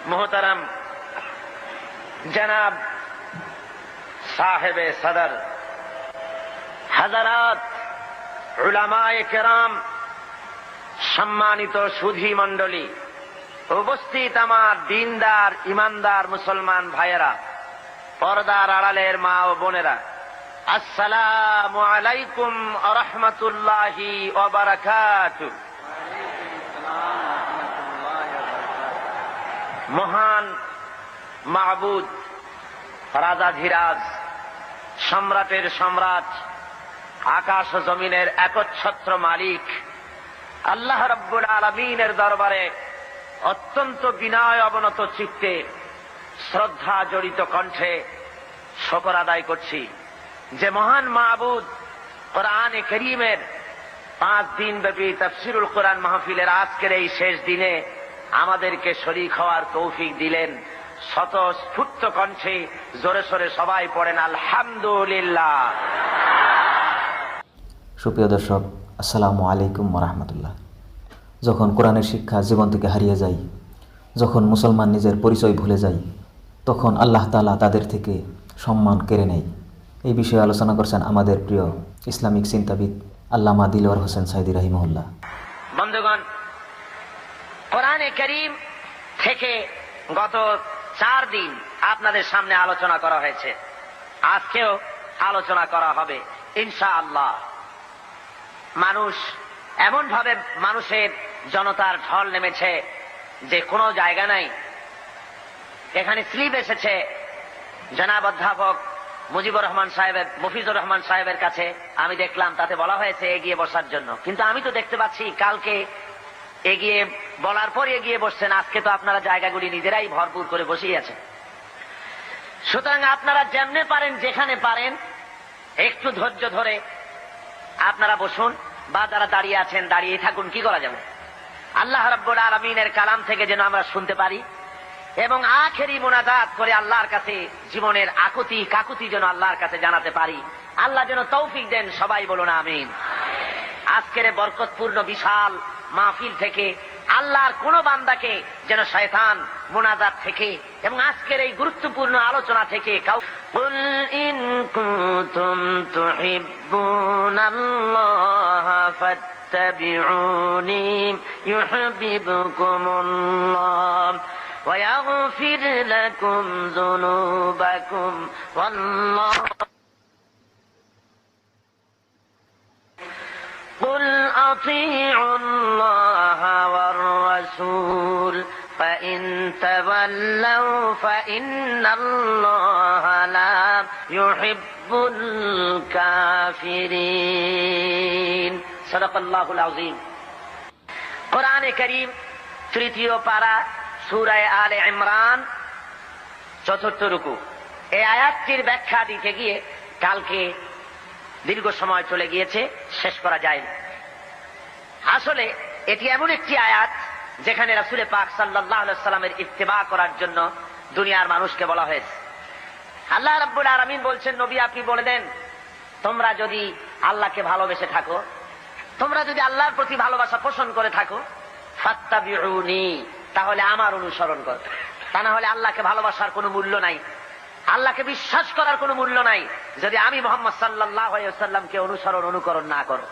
मोहतरम जनाब साहिबे सदर, हजरात, उलमाए किराम, सम्मानित सुधी मंडली, उपस्थित आमार दीनदार ईमानदार मुसलमान भाइयेरा, पर्दार आड़ालेर मा ओ बोनेरा, अस्सलामु आलाइकुम व रहमतुल्लाहि व बाराकातुहू। মহান মাবুদ, রাজাধিরাজ, সম্রাটের সম্রাট, আকাশ ও জমিনের একচ্ছত্র মালিক আল্লাহ রাব্বুল আলামিনের দরবারে অত্যন্ত বিনয় অবনত চিত্তে শ্রদ্ধা জড়িত কণ্ঠে শুকর আদায় করছি যে মহান মাবুদ কোরআনে কারীমের 5 দিন ব্যাপী তাফসীরুল কোরআন মাহফিলের আজকের এই শেষ দিনে আমাদেরকে শরীক হওয়ার তৌফিক দিলেন। স্বতঃস্ফূর্ত কণ্ঠে জোরে সোরে সবাই পড়েন আলহামদুলিল্লাহ। সুপ্রিয় দর্শক, আসসালামু আলাইকুম ওয়া রাহমাতুল্লাহ। যখন কোরআনের শিক্ষা জীবন থেকে হারিয়ে যায়, যখন মুসলমান নিজের পরিচয় ভুলে যায়, তখন আল্লাহ তাআলা তাদের থেকে সম্মান কেড়ে নেয়। এই বিষয়ে আলোচনা করছেন আমাদের প্রিয় ইসলামিক চিন্তাবিদ আল্লামা দিলওয়ার হোসেন সাইদী রাহিমাহুল্লাহ। বন্ধুগণ, কোরআনে কারীম থেকে গত 4 দিন আপনাদের সামনে আলোচনা করা হয়েছে, আজকেও আলোচনা করা হবে ইনশাআল্লাহ। মানুষ এমন ভাবে মানুষের জনতার ঢল নেমেছে যে কোনো জায়গা নাই। এখানে স্লিপ এসেছে জনাব অধ্যাপক মুজিবুর রহমান সাহেবের, মফিজুর রহমান সাহেবের কাছে, আমি দেখলাম তাতে বলা হয়েছে এগিয়ে বসার জন্য, কিন্তু আমি তো দেখতে পাচ্ছি কালকে এগিয়ে বলার পর এগিয়ে বসছেন, আজকে তো আপনারা জায়গাগুলি নিজেরাই ভরপুর করে বসিয়ে আছেন। সুতরাং আপনারা যেমনে পারেন, যেখানে পারেন, একটু ধৈর্য ধরে আপনারা বসুন, বা যারা দাঁড়িয়ে আছেন দাঁড়িয়ে থাকুন। কি করা যাবে? আল্লাহ রাব্বুল আলামিনের কালাম থেকে যেন আমরা শুনতে পারি এবং আখেরি মুনাজাত করে আল্লাহর কাছে জীবনের আকুতি কাকুতি যেন আল্লাহর কাছে জানাতে পারি। আল্লাহ যেন তৌফিক দেন, সবাই বলুন আমিন। আজকের বরকতপূর্ণ বিশাল মাহফিল থেকে আল্লাহর কোন বান্দাকে যেন শয়তান মুনাজাত থেকে এবং আজকের এই গুরুত্বপূর্ণ আলোচনা থেকে কুল ইন কুনতুম তুহিব্বুনাল্লাহ ফাত্তাবিউনি ইউহিব্বুকুমুল্লাহ ওয়া ইয়াগফির লাকুম যুনুবাকুম ওয়াল্লাহু قل أطيعوا الله والرسول فإن تولوا فإن الله لا يحب الكافرين صدق الله العظيم। কোরআনে কারীম তৃতীয় পারা সূরা আলে ইমরান ৪র্থ রুকু। এই আয়াতটির ব্যাখ্যা দিতে গিয়ে কালকে দীর্ঘ সময় চলে গিয়েছে, শেষ করা যায় না। আসলে এটি এমন একটি আয়াত যেখানে রাসূল পাক সাল্লাল্লাহু আলাইহি ওয়াসাল্লামের ইত্তেবা করার জন্য দুনিয়ার মানুষকে বলা হয়েছে। আল্লাহ রাব্বুল আলামিন বলছেন, নবী আপনি বলে দেন, তোমরা যদি আল্লাহকে ভালোবেসে থাকো, তোমরা যদি আল্লাহর প্রতি ভালোবাসা পোষণ করে থাকো, ফাত্তাবিউনি, তাহলে আমার অনুসরণ করো। তা না হলে আল্লাহকে ভালোবাসার কোনো মূল্য নাই, আল্লাহকে বিশ্বাস করার কোনো মূল্য নাই যদি আমি মুহাম্মদ সাল্লাল্লাহু আলাইহি ওয়াসাল্লামকে অনুকরণ না করো।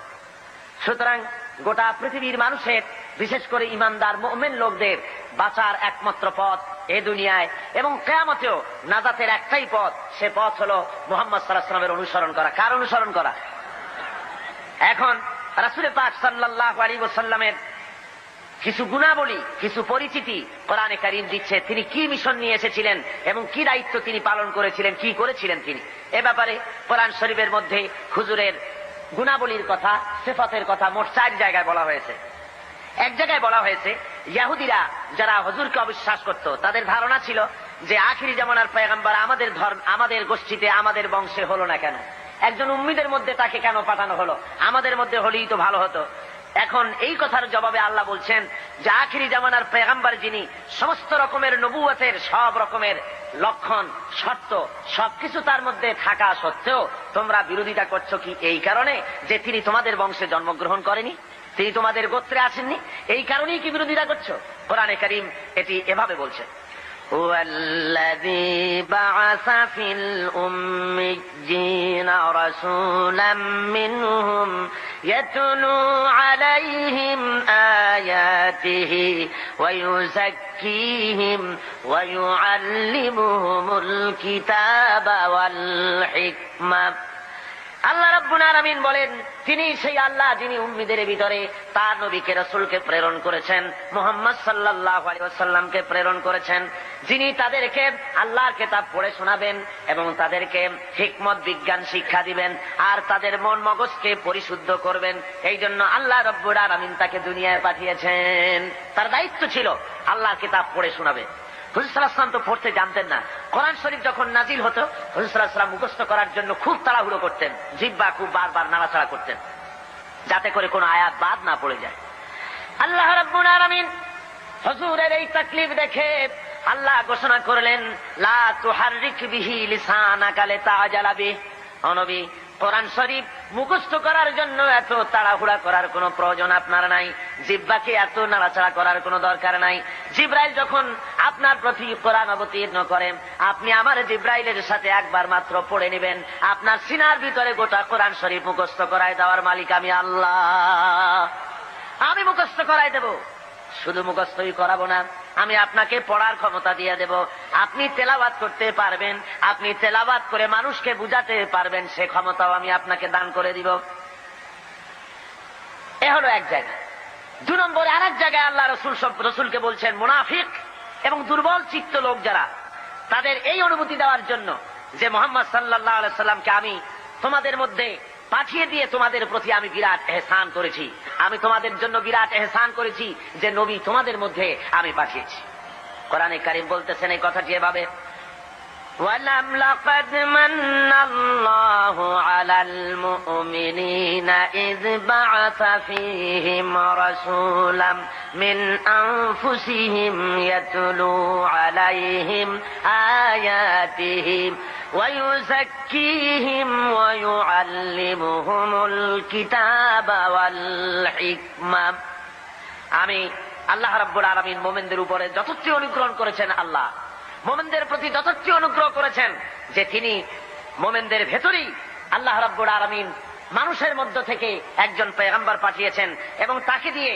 সুতরাং গোটা পৃথিবীর মানুষের, বিশেষ করে ঈমানদার মুমিন লোকদের বাঁচার একমাত্র পথ এই দুনিয়ায় এবং কিয়ামতেও নাজাতের একটাই পথ, সে পথ হলো মুহাম্মদ সাল্লাল্লাহু আলাইহি ওয়াসাল্লামের অনুসরণ করা। কার অনুসরণ করা? এখন রাসূল পাক সাল্লাল্লাহু আলাইহি ওয়াসাল্লামের কিছু গুণাবলী, কিছু পরিচিতি কোরআনে কারীম দিচ্ছে। তিনি কি মিশন নিয়ে এসেছিলেন এবং কি দায়িত্ব তিনি পালন করেছিলেন, কি করেছিলেন তিনি, এ ব্যাপারে কোরআন শরীফের মধ্যে হুজুরের গুণাবলীর কথা, সিফাতের কথা মোট 4 জায়গায় বলা হয়েছে। এক জায়গায় বলা হয়েছে, ইহুদিরা যারা হুজুরকে অবিশ্বাস করত, তাদের ধারণা ছিল যে আখিরি জামানার পয়গম্বর আমাদের গোষ্ঠীতে, আমাদের বংশে হলো না কেন, একজন উম্মীদের মধ্যে তাকে কেন পাঠানো হলো, আমাদের মধ্যে হলেই তো ভালো হতো। এখন এই কথার জবাবে আল্লাহ বলছেন যে আখিরি জামানার পয়গম্বর যিনি সমস্ত রকমের নবুয়তের সব রকমের লক্ষণ, শর্ত সবকিছু তার মধ্যে থাকা সত্ত্বেও তোমরা বিরোধিতা করছো কি এই কারণে যে তিনি তোমাদের বংশে জন্মগ্রহণ করেনি, তিনি তোমাদের গোত্রে আসেননি, এই কারণেই কি বিরোধিতা করছো? কোরআনে কারীম এটি এভাবে বলছে। هو الذي بعث في الأميين رسولا منهم يتلو عليهم آياته ويزكيهم ويعلمهم الكتاب والحكمة। আল্লাহ রাব্বুল আলামিন বলেন, তিনি সেই আল্লাহ যিনি উম্মীদের ভিতরে তার নবীকে রাসূলকে প্রেরণ করেছেন, মুহাম্মদ সাল্লাল্লাহু আলাইহি ওয়াসাল্লামকে প্রেরণ করেছেন, যিনি তাদেরকে আল্লাহর কিতাব পড়ে শোনাবেন এবং তাদেরকে হিকমত বিজ্ঞান শিক্ষা দিবেন আর তাদের মন মগজকে পরিশুদ্ধ করবেন। এই জন্য আল্লাহ রাব্বুল আলামিন তাকে দুনিয়ায় পাঠিয়েছেন। তার দায়িত্ব ছিল আল্লাহর কিতাব পড়ে শোনাবে। হুজুর সাল্লাল্লাহু আলাইহি ওয়াসাল্লাম তো পড়তে জানতেন না। কোরআন শরীফ যখন নাজিল হতো, হুজুর সাল্লাল্লাহু আলাইহি ওয়াসাল্লাম মুখস্থ করার জন্য খুব তাড়াহুড়ো করতেন, জিহ্বা খুব বারবার নাড়াচাড়া করতেন, যাতে করে কোনো আয়াত বাদ না পড়ে যায়। আল্লাহ রাব্বুল আলামিন হুজুরের এই তাকলিফ দেখে আল্লাহ ঘোষণা করলেন, লা তুহাররিক বিহি লিসানাকা লিতাআজালা বিহি। ও নবী, কোরআন শরীফ মুখস্থ করার জন্য এত তাড়াহুড়া করার কোনো প্রয়োজন আপনার নাই, জিহ্বাকে এত নাড়াচাড়া করার কোনো দরকার নাই। জিবরাইল যখন আপনার প্রতি কোরআন অবতীর্ণ করেন, আপনি আমার জিবরাইলের সাথে একবার মাত্র পড়ে নেবেন, আপনার সিনার ভিতরে গোটা কোরআন শরীফ মুখস্থ করায় দেওয়ার মালিক আমি আল্লাহ। আমি মুখস্থ করাই দেব। শুধু মুখস্থই করাবো না, আমি আপনাকে পড়ার ক্ষমতা দিয়ে দেব। আপনি তেলাওয়াত করতে পারবেন, আপনি তেলাওয়াত করে মানুষকে বুঝাতে পারবেন, সে ক্ষমতাও আমি আপনাকে দান করে দিব। এ হলো এক জায়গা। 2 নম্বরে আরেক জায়গায় আল্লাহ রসুলকে বলছেন, মুনাফিক এবং দুর্বল চিত্ত লোক যারা, তাদের এই অনুভূতি দেওয়ার জন্য যে মুহাম্মদ সাল্লাল্লাহু আলাইহি সাল্লামকে আমি তোমাদের মধ্যে পাঠিয়ে দিয়ে তোমাদের প্রতি আমি বিরাট এহসান করেছি। আমি তোমাদের জন্য বিরাট এহসান করেছি যে নবী তোমাদের মধ্যে আমি পাঠিয়েছি। কোরআনে কারীম বলতেছেন এই কথাটি এভাবে, ওয়ালাম লাকাদ মান্নাল্লাহু আলাল মুমিনিনা ইয বা'আসা ফীহিম রাসূলাম মিন আনফুসিহিম ইয়াতলু আলাইহিম আয়াতিহি ويزكيهم ويعلمهم الكتاب والحكمة। আমি আল্লাহ রাব্বুল আলামিন মুমিনদের উপরে যথেষ্ট অনুগ্রহ করেছেন। আল্লাহ মুমিনদের প্রতি যথেষ্ট অনুগ্রহ করেছেন যে তিনি মুমিনদের ভেতরেই আল্লাহ রাব্বুল আলামিন মানুষের মধ্য থেকে একজন পয়গম্বর পাঠিয়েছেন এবং তাকে দিয়ে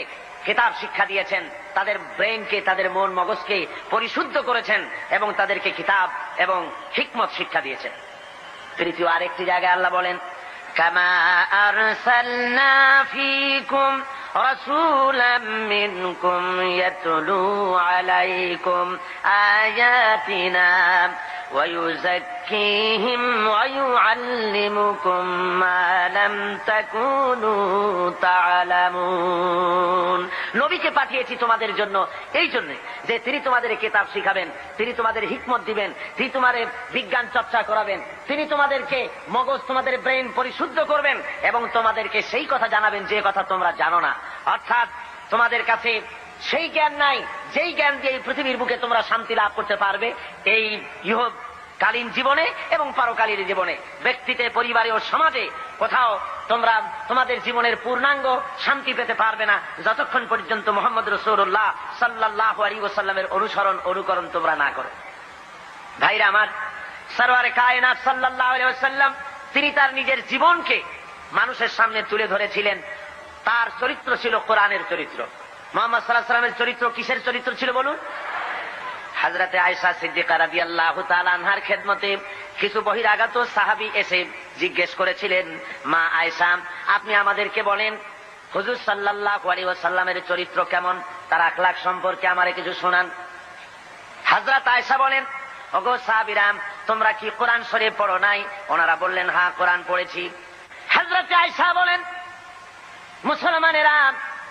কিতাব শিক্ষা দিয়েছেন, তাদের ব্রেইনকে, তাদের মন মগজকে পরিশুদ্ধ করেছেন এবং তাদেরকে কিতাব এবং হিকমত শিক্ষা দিয়েছেন। তৃতীয় আরেকটি জায়গায় আল্লাহ বলেন, কামা আরসালনা ফীকুম রাসূলাম মিনকুম ইয়াতলু আলাইকুম আয়াতিনা ওয়া ইউযাক্কিহিম ওয়া ইউআল্লিমুকুম মা লাম তাকুনু তা'লামুন। নবীকে পাঠিয়েছি তোমাদের জন্য এই জন্য যে তিনি তোমাদের কিতাব শিখাবেন, তিনি তোমাদের হিকমত দিবেন, তিনি তোমাদের বিজ্ঞান চর্চা করাবেন, তিনি তোমাদেরকে মগজ, তোমাদের ব্রেইন পরিশুদ্ধ করবেন এবং তোমাদেরকে সেই কথা জানাবেন যে কথা তোমরা জানো না। অর্থাৎ তোমাদের কাছে সেই জ্ঞান নাই যেই জ্ঞান দিয়ে এই পৃথিবীর বুকে তোমরা শান্তি লাভ করতে পারবে। এই ইহকালীন জীবনে এবং পারকালীন জীবনে, ব্যক্তিতে, পরিবারে ও সমাজে কোথাও তোমরা তোমাদের জীবনের পূর্ণাঙ্গ শান্তি পেতে পারবে না যতক্ষণ পর্যন্ত মুহাম্মদ রাসূলুল্লাহ সাল্লাল্লাহু আলাইহি ওয়াসাল্লামের অনুকরণ তোমরা না করো। ভাইরা আমার, সরওয়ারে কায়নাত সাল্লাল্লাহু আলাইহি ওয়াসাল্লাম তিনি তার নিজের জীবনকে মানুষের সামনে তুলে ধরেছিলেন। তার চরিত্র ছিল কোরআনের চরিত্র। মুহাম্মদ সাল্লাল্লাহু আলাইহি ওয়াসাল্লামের চরিত্র কিসের চরিত্র ছিল বলুন? হযরতে আয়েশা সিদ্দিকা রাদিয়াল্লাহু তাআলা আনহার খেদমতে কিছু বহিরাগত সাহাবী এসে জিজ্ঞেস করেছিলেন, মা আয়েশা, আপনি আমাদেরকে বলেন হুজুর সাল্লাল্লাহু আলাইহি ওয়াসাল্লামের চরিত্র কেমন, তার আখলাক সম্পর্কে আমারে কিছু শোনান। হযরত আয়েশা বলেন, ওগো সাহাবীরা, তোমরা কি কোরআন শরীফ পড়ো নাই? ওনারা বললেন, হ্যাঁ কোরআন পড়েছি। হযরত আয়েশা বলেন, মুসলমানেরা,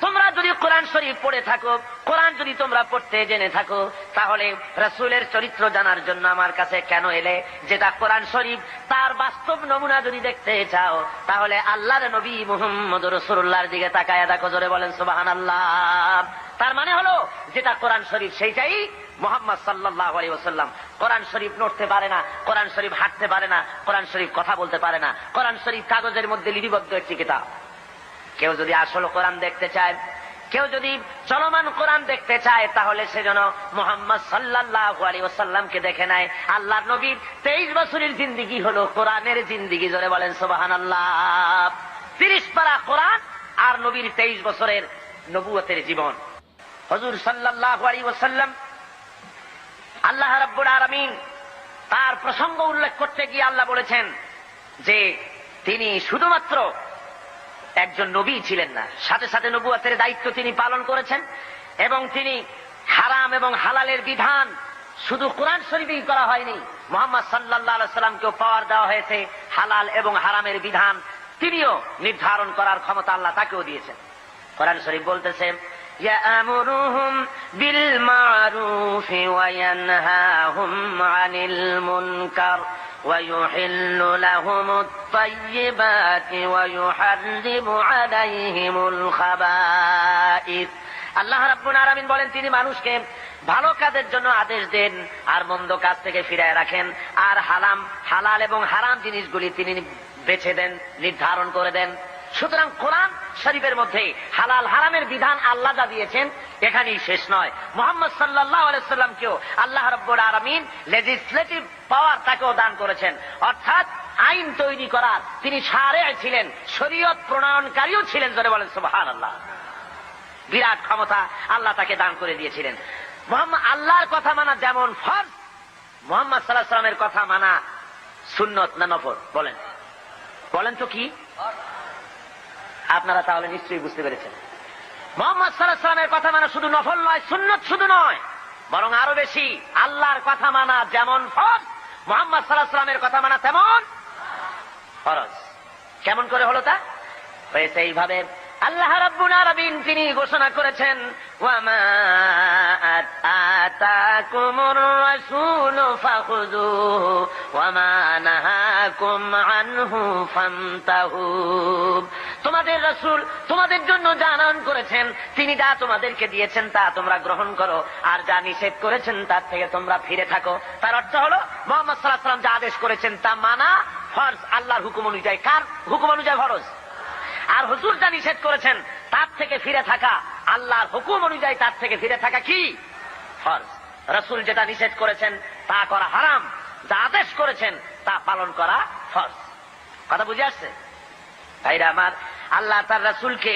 তোমরা যদি কোরআন শরীফ পড়ে থাকো, কোরআন যদি তোমরা পড়তে জেনে থাকো, তাহলে রাসূলের চরিত্র জানার জন্য আমার কাছে কেন এলে? যেটা কোরআন শরীফ, তার বাস্তব নমুনা যদি দেখতে চাও তাহলে আল্লাহর নবী মুহাম্মদ রাসূলুল্লাহর দিকে তাকায়া দেখো। জোরে বলেন সুবহানাল্লাহ। তার মানে হলো যেটা কোরআন শরীফ সেইটাই মুহাম্মদ সাল্লাল্লাহু আলাইহি ওয়াসাল্লাম। কোরআন শরীফ নড়তে পারে না, কোরআন শরীফ হাঁটতে পারে না, কোরআন শরীফ কথা বলতে পারে না, কোরআন শরীফ কাগজের মধ্যে লিপিবদ্ধ একটি কিতাব। কেউ যদি আসল কোরআন দেখতে চায়, কেউ যদি চলমান কোরআন দেখতে চায় তাহলে সে যেন মুহাম্মদ সাল্লাল্লাহু আলাইহি ওয়াসাল্লামকে দেখে নেয়। আল্লাহর নবীর 23 বছরের জিন্দেগি হলো কোরআনের জিন্দেগি। জোরে বলেন সুবহানাল্লাহ। 30 পারা কোরআন আর নবীর 23 বছরের নবুয়তের জীবন। হুজুর সাল্লাল্লাহু আলাইহি ওয়াসাল্লাম আল্লাহ রাব্বুল আলামিন তার প্রসঙ্গ উল্লেখ করতে গিয়ে আল্লাহ বলেছেন যে তিনি শুধুমাত্র একজন নবী ছিলেন না, সাথে সাথে নবুয়তের দায়িত্ব তিনি পালন করেছেন এবং তিনি হারাম এবং হালালের বিধান শুধু কোরআন শরীফেই করা হয়নি, মুহাম্মদ সাল্লাল্লাহু আলাইহি সাল্লামকেও পাওয়ার দেওয়া হয়েছে হালাল এবং হারামের বিধান তিনিও নির্ধারণ করার ক্ষমতা আল্লাহ তাকেও দিয়েছেন। কোরআন শরীফ বলতেছে ইয়ামুরুহুম বিল মারুফি ওয়া ইয়ানহাহুম আনিল মুনকার ওয়া ইউহিল্লু লাহুমুত তাইয়্যিবাতি ওয়া ইউহাররিমু আলাইহিমুল খাবাইস। আল্লাহ রাব্বুল আলামিন বলেন তিনি মানুষকে ভালো কাজের জন্য আদেশ দেন আর মন্দ কাজ থেকে ফিরায় রাখেন, আর হালাল এবং হারাম জিনিসগুলি তিনি বেছে দেন, নির্ধারণ করে দেন। সুতরাং কোরআন শরীফের মধ্যে হালাল হারামের বিধান আল্লাহ যা দিয়েছেন এখানেই শেষ নয়, মুহাম্মদ সাল্লাল্লাহু আলাইহি সাল্লামকেও আল্লাহ রাব্বুল আলামিন লেজিসলেটিভ পাওয়ার তাকেও দান করেছেন, অর্থাৎ আইন তৈরি করার তিনি শারে' ছিলেন, শরীয়ত প্রণয়নকারীও ছিলেন। জোরে বলেন সুবহানাল্লাহ। বিরাট ক্ষমতা আল্লাহ তাকে দান করে দিয়েছিলেন। মুহাম্মদ আল্লাহর কথা মানা যেমন ফরজ, মুহাম্মদ সাল্লাল্লাহু আলাইহি ওয়াসাল্লামের কথা মানা সুন্নত না নফল? বলেন বলেন তো কি? আপনারা তাহলে নিশ্চয়ই বুঝতে পেরেছেন মুহাম্মদ সাল্লাল্লাহু আলাইহি ওয়াসাল্লামের কথা মানা শুধু নফল নয়, সুন্নত শুধু নয়, বরং আরো বেশি। আল্লাহর কথা মানা যেমন ফরজ, মুহাম্মদ সাল্লাল্লাহু আলাইহি ওয়াসাল্লামের কথা মানা তেমন ফরজ। কেমন করে হলো তা? হয়েছে এইভাবে, আল্লাহ রাব্বুল আলামিন তিনি ঘোষণা করেছেন ওয়া মা আতাকুমুর রাসূলু ফাখুযুহু ওয়া মা নাহাকুম আনহু ফান্তাহু। তোমাদের রাসূল তোমাদের জন্য যা আনয়ন করেছেন, তিনি যা তোমাদেরকে দিয়েছেন তা তোমরা গ্রহণ করো, আর যা নিষেধ করেছেন তার থেকে তোমরা ফিরে থাকো। তার অর্থ হলো মুহাম্মদ সাল্লাল্লাহু আলাইহি ওয়াসাল্লাম যা আদেশ করেছেন তা মানা ফরজ, আল্লাহর হুকুম অনুযায়ী। কার হুকুম অনুযায়ী? ফরজ। আর হুজুর যা নিষেধ করেছেন তার থেকে ফিরে থাকা, আল্লাহর হুকুম অনুযায়ী তার থেকে ফিরে থাকা কি? ফরজ। রাসূল যেটা নিষেধ করেছেন তা করা হারাম, যা আদেশ করেছেন তা পালন করা ফরজ। কথা বুঝে আসছে ভাইরা আমার? আল্লাহ তার রাসূলকে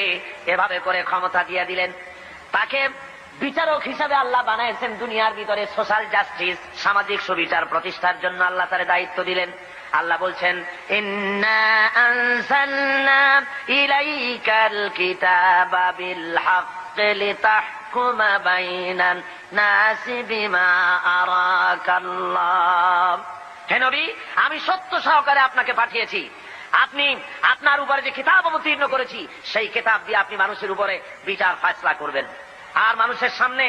এভাবে করে ক্ষমতা দিয়ে দিলেন, তাকে বিচারক হিসাবে আল্লাহ বানাইছেন দুনিয়ার ভিতরে সোশ্যাল জাস্টিস, সামাজিক সুবিচার প্রতিষ্ঠার জন্য আল্লাহ তার দায়িত্ব দিলেন। আল্লাহ বলছেন ইন্না আনসালনা ইলাইকাল কিতাবা বিল হাক্কি লিতাহকুমা বাইনান নাসি বিমা আরাকাল্লাহ। হে নবী, আমি সত্য সহকারে আপনাকে পাঠিয়েছি, আপনি আপনার উপরে যে কিতাব অবতীর্ণ করেছি সেই কিতাব দিয়ে আপনি মানুষের উপরে বিচার ফয়সালা করবেন, আর মানুষের সামনে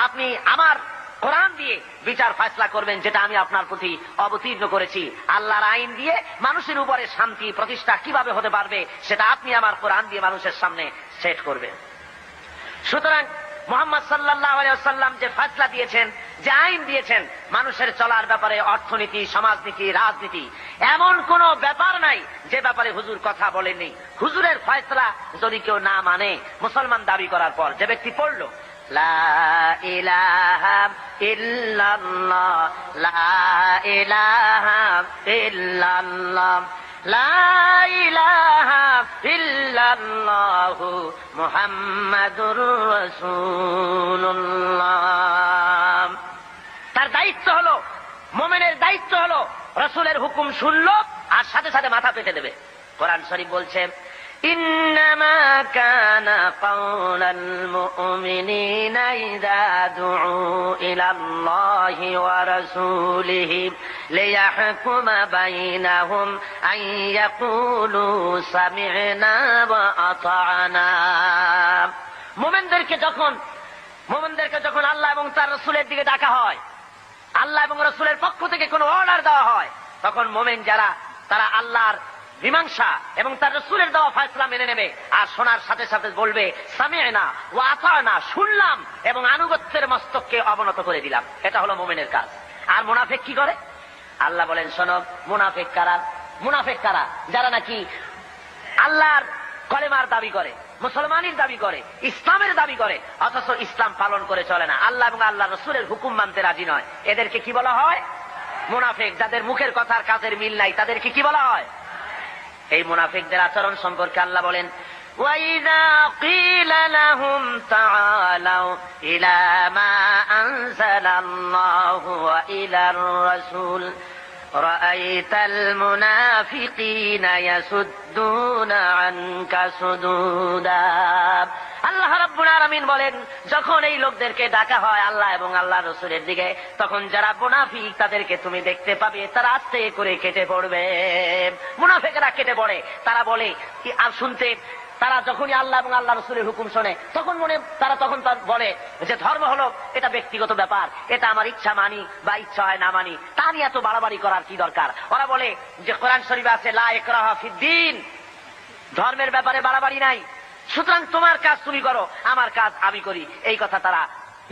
আপনি আমার কোরআন দিয়ে বিচার ফয়সালা করবেন, যেটা আমি আপনার প্রতি অবতীর্ণ করেছি। আল্লাহর আইন দিয়ে মানুষের উপরে শান্তি প্রতিষ্ঠা কিভাবে হতে পারবে সেটা আপনি আমার কোরআন দিয়ে মানুষের সামনে সেট করবেন। সুতরাং মুহাম্মদ সাল্লাল্লাহু আলাইহি ওয়াসাল্লাম যে ফয়সালা দিয়েছেন, যে আইন দিয়েছেন মানুষের চলার ব্যাপারে, অর্থনীতি, সমাজনীতি, রাজনীতি, এমন কোন ব্যাপার নাই যে ব্যাপারে হুজুর কথা বলেননি। হুজুরের ফয়সালা যদি কেউ না মানে, মুসলমান দাবি করার পর যে ব্যক্তি পড়ল লা ইলাহা ইল্লাল্লাহ, লা ইলাহা ইল্লাল্লাহ, লা ইলাহা ইল্লাল্লাহু মুহাম্মাদুর রাসূলুল্লাহ, তার দায়িত্ব হলো, মুমিনের দায়িত্ব হলো রাসূলের হুকুম শুনলো আর সাথে সাথে মাথা পেতে দেবে। কোরআন শরীফ বলছে ইন্নামা কানা কাওলাল মুমিনিনা ইযা দুউ ইলাল্লাহি ওয়া রাসূলিহি লিয়াহকুমা বাইনাহুম আন ইয়াকুলু সামি'না ওয়া আতা'না। মুমিনদেরকে যখন আল্লাহ এবং তার রাসূলের দিকে ডাকা হয়, আল্লাহ এবং রাসূলের পক্ষ থেকে কোনো অর্ডার দেওয়া হয়, তখন মুমিন যারা তারা আল্লাহর মীমাংসা এবং তার রাসূলের দেওয়া ফয়সালা মেনে নেবে, আর শোনার সাথে সাথে বলবে সামি'না ওয়া আতা'না, শুনলাম এবং আনুগত্যের মস্তককে অবনত করে দিলাম। এটা হলো মুমিনের কাজ। আর মুনাফিক কি করে? আল্লাহ বলেন শোনো, মুনাফিক কারা? যারা নাকি আল্লাহর কলেমার দাবি করে, মুসলমানের দাবি করে, ইসলামের দাবি করে, অথচ ইসলাম পালন করে চলে না, আল্লাহ এবং আল্লাহ রসুলের হুকুম মানতে রাজি নয়। এদেরকে কি বলা হয়? মুনাফিক। যাদের মুখের কথার কাজের মিল নাই তাদেরকে কি বলা হয়? এই মুনাফিকদের আচরণ সম্পর্কে আল্লাহ বলেন, وَإِذَا قِيلَ لَهُمْ تَعَالَوْا إِلَى مَا أَنزَلَ اللَّهُ وَإِلَى الرَّسُولِ رَأَيْتَ الْمُنَافِقِينَ يَصُدُّونَ عَنكَ صُدُودًا। আল্লাহ রাব্বুল আলামিন বলেন, যখন এই লোকদেরকে ডাকা হয় আল্লাহ এবং আল্লাহ রসুলের দিকে, তখন যারা মুনাফিক তাদেরকে তুমি দেখতে পাবে তারা আস্তে করে কেটে পড়বে। মুনাফিকরা কেটে পড়ে, তারা বলে আর শুনতে, তারা যখনই আল্লাহ এবং আল্লাহ রসুলের হুকুম শোনে তখন তারা বলে যে ধর্ম হলো এটা ব্যক্তিগত ব্যাপার, এটা আমার ইচ্ছা মানি বা ইচ্ছা হয় না মানি, তা নিয়ে এত বাড়াবাড়ি করার কি দরকার। ওরা বলে যে কোরআন শরীফে আছে লা ইকরাহা ফিদ্দীন, ধর্মের ব্যাপারে বাড়াবাড়ি নাই, সুতরাং তোমার কাজ তুমি করো, আমার কাজ আমি করি, এই কথা তারা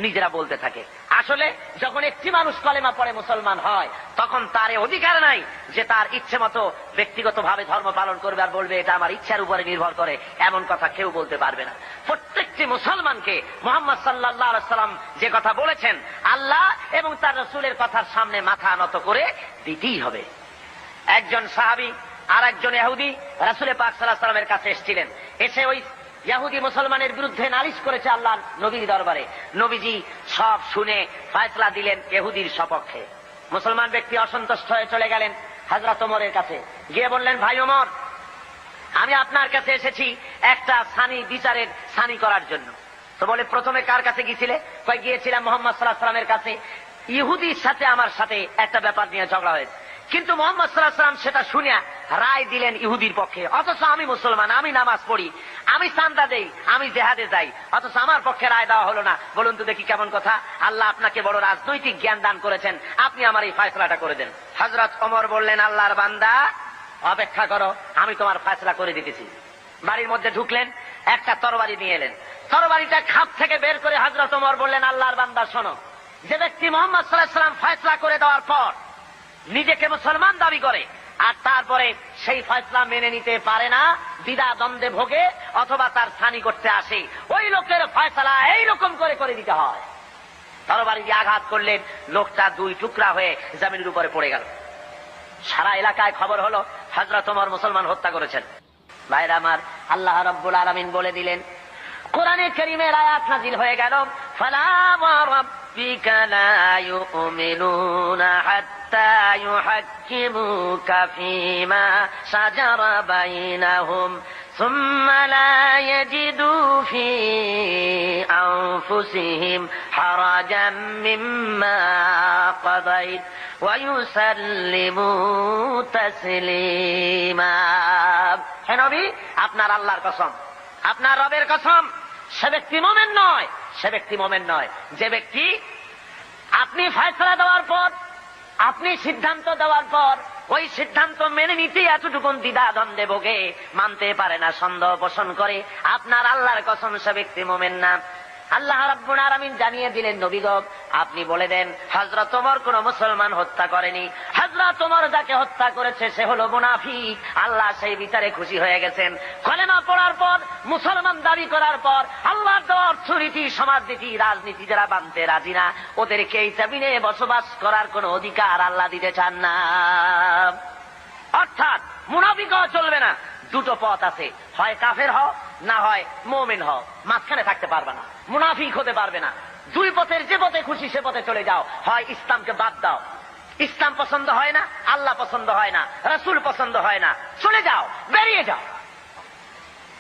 নিজেরা বলতে থাকে। আসলে যখন একটি মানুষ কলেমা পড়ে মুসলমান হয় তখন তার অধিকার নাই যে তার ইচ্ছে মতো ব্যক্তিগত ভাবে ধর্ম পালন করবে আর বলবে এটা আমার ইচ্ছার উপরে নির্ভর করে, এমন কথা কেউ বলতে পারবে না। প্রত্যেকটি মুসলমানকে মুহাম্মদ সাল্লাল্লাহু আলাইহি সাল্লাম যে কথা বলেছেন আল্লাহ এবং তার রাসূলের কথার সামনে মাথা নত করে দিতেই হবে। একজন সাহাবী আর একজন ইহুদি রাসূল পাক সাল্লাল্লাহু আলাইহি সাল্লামের কাছে এসেছিলেন, এসে ওই ইহুদি মুসলমানের বিরুদ্ধে নালিশ করেছে আল্লাহর নবীর দরবারে। নবীজি সব শুনে ফয়সালা দিলেন ইহুদির সপক্ষে। মুসলমান ব্যক্তি অসন্তুষ্ট হয়ে চলে গেলেন হযরত ওমরের কাছে, গিয়ে বললেন, ভাই ওমর, আমি আপনার কাছে এসেছি একটা বিচারের সানি করার জন্য। তো বলে, প্রথমে কার কাছে গিয়েছিলে? গিয়েছিলাম মুহাম্মদ সাল্লাল্লাহু আলাইহি ওয়াসাল্লামের কাছে, ইহুদির সাথে আমার সাথে একটা ব্যাপার নিয়ে ঝগড়া হয়েছে, কিন্তু মুহাম্মদ সাল্লাল্লাহু আলাইহি ওয়াসাল্লাম সেটা শুনিয়া রায় দিলেন ইহুদির পক্ষে, অথচ আমি মুসলমান, আমি নামাজ পড়ি, আমি চাঁদা দেই, আমি জিহাদে যাই, অথচ আমার পক্ষে রায় দেওয়া হলো না। বলুন তো দেখি কেমন কথা। আল্লাহ আপনাকে বড় রাজনৈতিক জ্ঞান দান করেছেন, আপনি আমার এই ফয়সালাটা করে দেন। হযরত ওমর বললেন, আল্লাহর বান্দা অপেক্ষা করো, আমি তোমার ফয়সালা করে দিতেছি। বাড়ির মধ্যে ঢুকলেন, একটা তরবারি নিয়ে এলেন, তরবারিটা খাপ থেকে বের করে হযরত ওমর বললেন, আল্লাহর বান্দা শোনো, যে ব্যক্তি মুহাম্মদ সাল্লাল্লাহু আলাইহি ওয়াসাল্লাম ফয়সালা করে দেওয়ার পর নিজেকে মুসলমান দাবি করে আর তারপরে সেই ফয়সালা মেনে নিতে পারে না, দ্বিধা দ্বন্দ্বে ভোগে অথবা তার ছানি করতে আসে, ওই লোকের ফয়সালা এইরকম করে করে দিতে হয়। তরবারি দিয়ে আঘাত করলেন, লোকটা দুই টুকরা হয়ে জমিনের উপরে পড়ে গেল। সারা এলাকায় খবর হলো হযরত ওমর মুসলমান হত্যা করেছেন। ভাইরা আমার, আল্লাহ রাব্বুল আলামিন বলে দিলেন, কোরআনে কারীমের আয়াত নাযিল হয়ে গেল, ফালা ওয়ারাব্বিকা লা ইউমিনুনা হাত্তা ইউহাক্কিমুকা ফীমা শাজারা বাইনাহুম সুম্মা লা ইয়াজিদু ফী আনফুসিহিম হারাজাম মিম্মা কাদাইত ওয়া ইউসাল্লিমু তাসলিমা। হে নবী, আপনার আল্লাহর কসম, আপনার রবের কসম, সে ব্যক্তি মুমিন নয়, সে ব্যক্তি মুমিন নয় যে ব্যক্তি আপনি ফয়সালা দেওয়ার পর, আপনি সিদ্ধান্ত দেওয়ার পর ওই সিদ্ধান্ত মেনে নিতে এতটুকুন দ্বিধা দ্বন্দ্বে ভোগে, মানতে পারে না, সন্দেহ পোষণ করে, আপনার আল্লাহর কসম সে ব্যক্তি মুমিন না। আল্লাহ রাব্বুল আলামিন জানিয়ে দিলেন, নবী গো আপনি বলে দেন হযরত ওমর কোন মুসলমান হত্যা করেনি, হযরত ওমর যাকে হত্যা করেছে সে হলো মুনাফিক। আল্লাহ সেই বিচারে খুশি হয়ে গেছেন। কলেমা পড়ার পর, মুসলমান দাবি করার পর আল্লাহর দেওয়া অর্থনীতি, সমাজনীতি, রাজনীতি যারা মানতে রাজি না, ওদেরকে এই জমিনে বসবাস করার কোন অধিকার আল্লাহ দিতে চান না। অর্থাৎ মুনাফিক হওয়া চলবে না, দুটো পথ আছে, হয় কাফের হও, না হয় মুমিন হও, মাঝখানে থাকতে পারবে না, মুনাফিক হতে পারবে না। দুই পথের যে পথে খুশি সে পথে চলে যাও, হয় ইসলামকে বাদ দাও, ইসলাম পছন্দ হয় না, আল্লাহ পছন্দ হয় না, রাসূল পছন্দ হয় না, চলে যাও, বেরিয়ে যাও।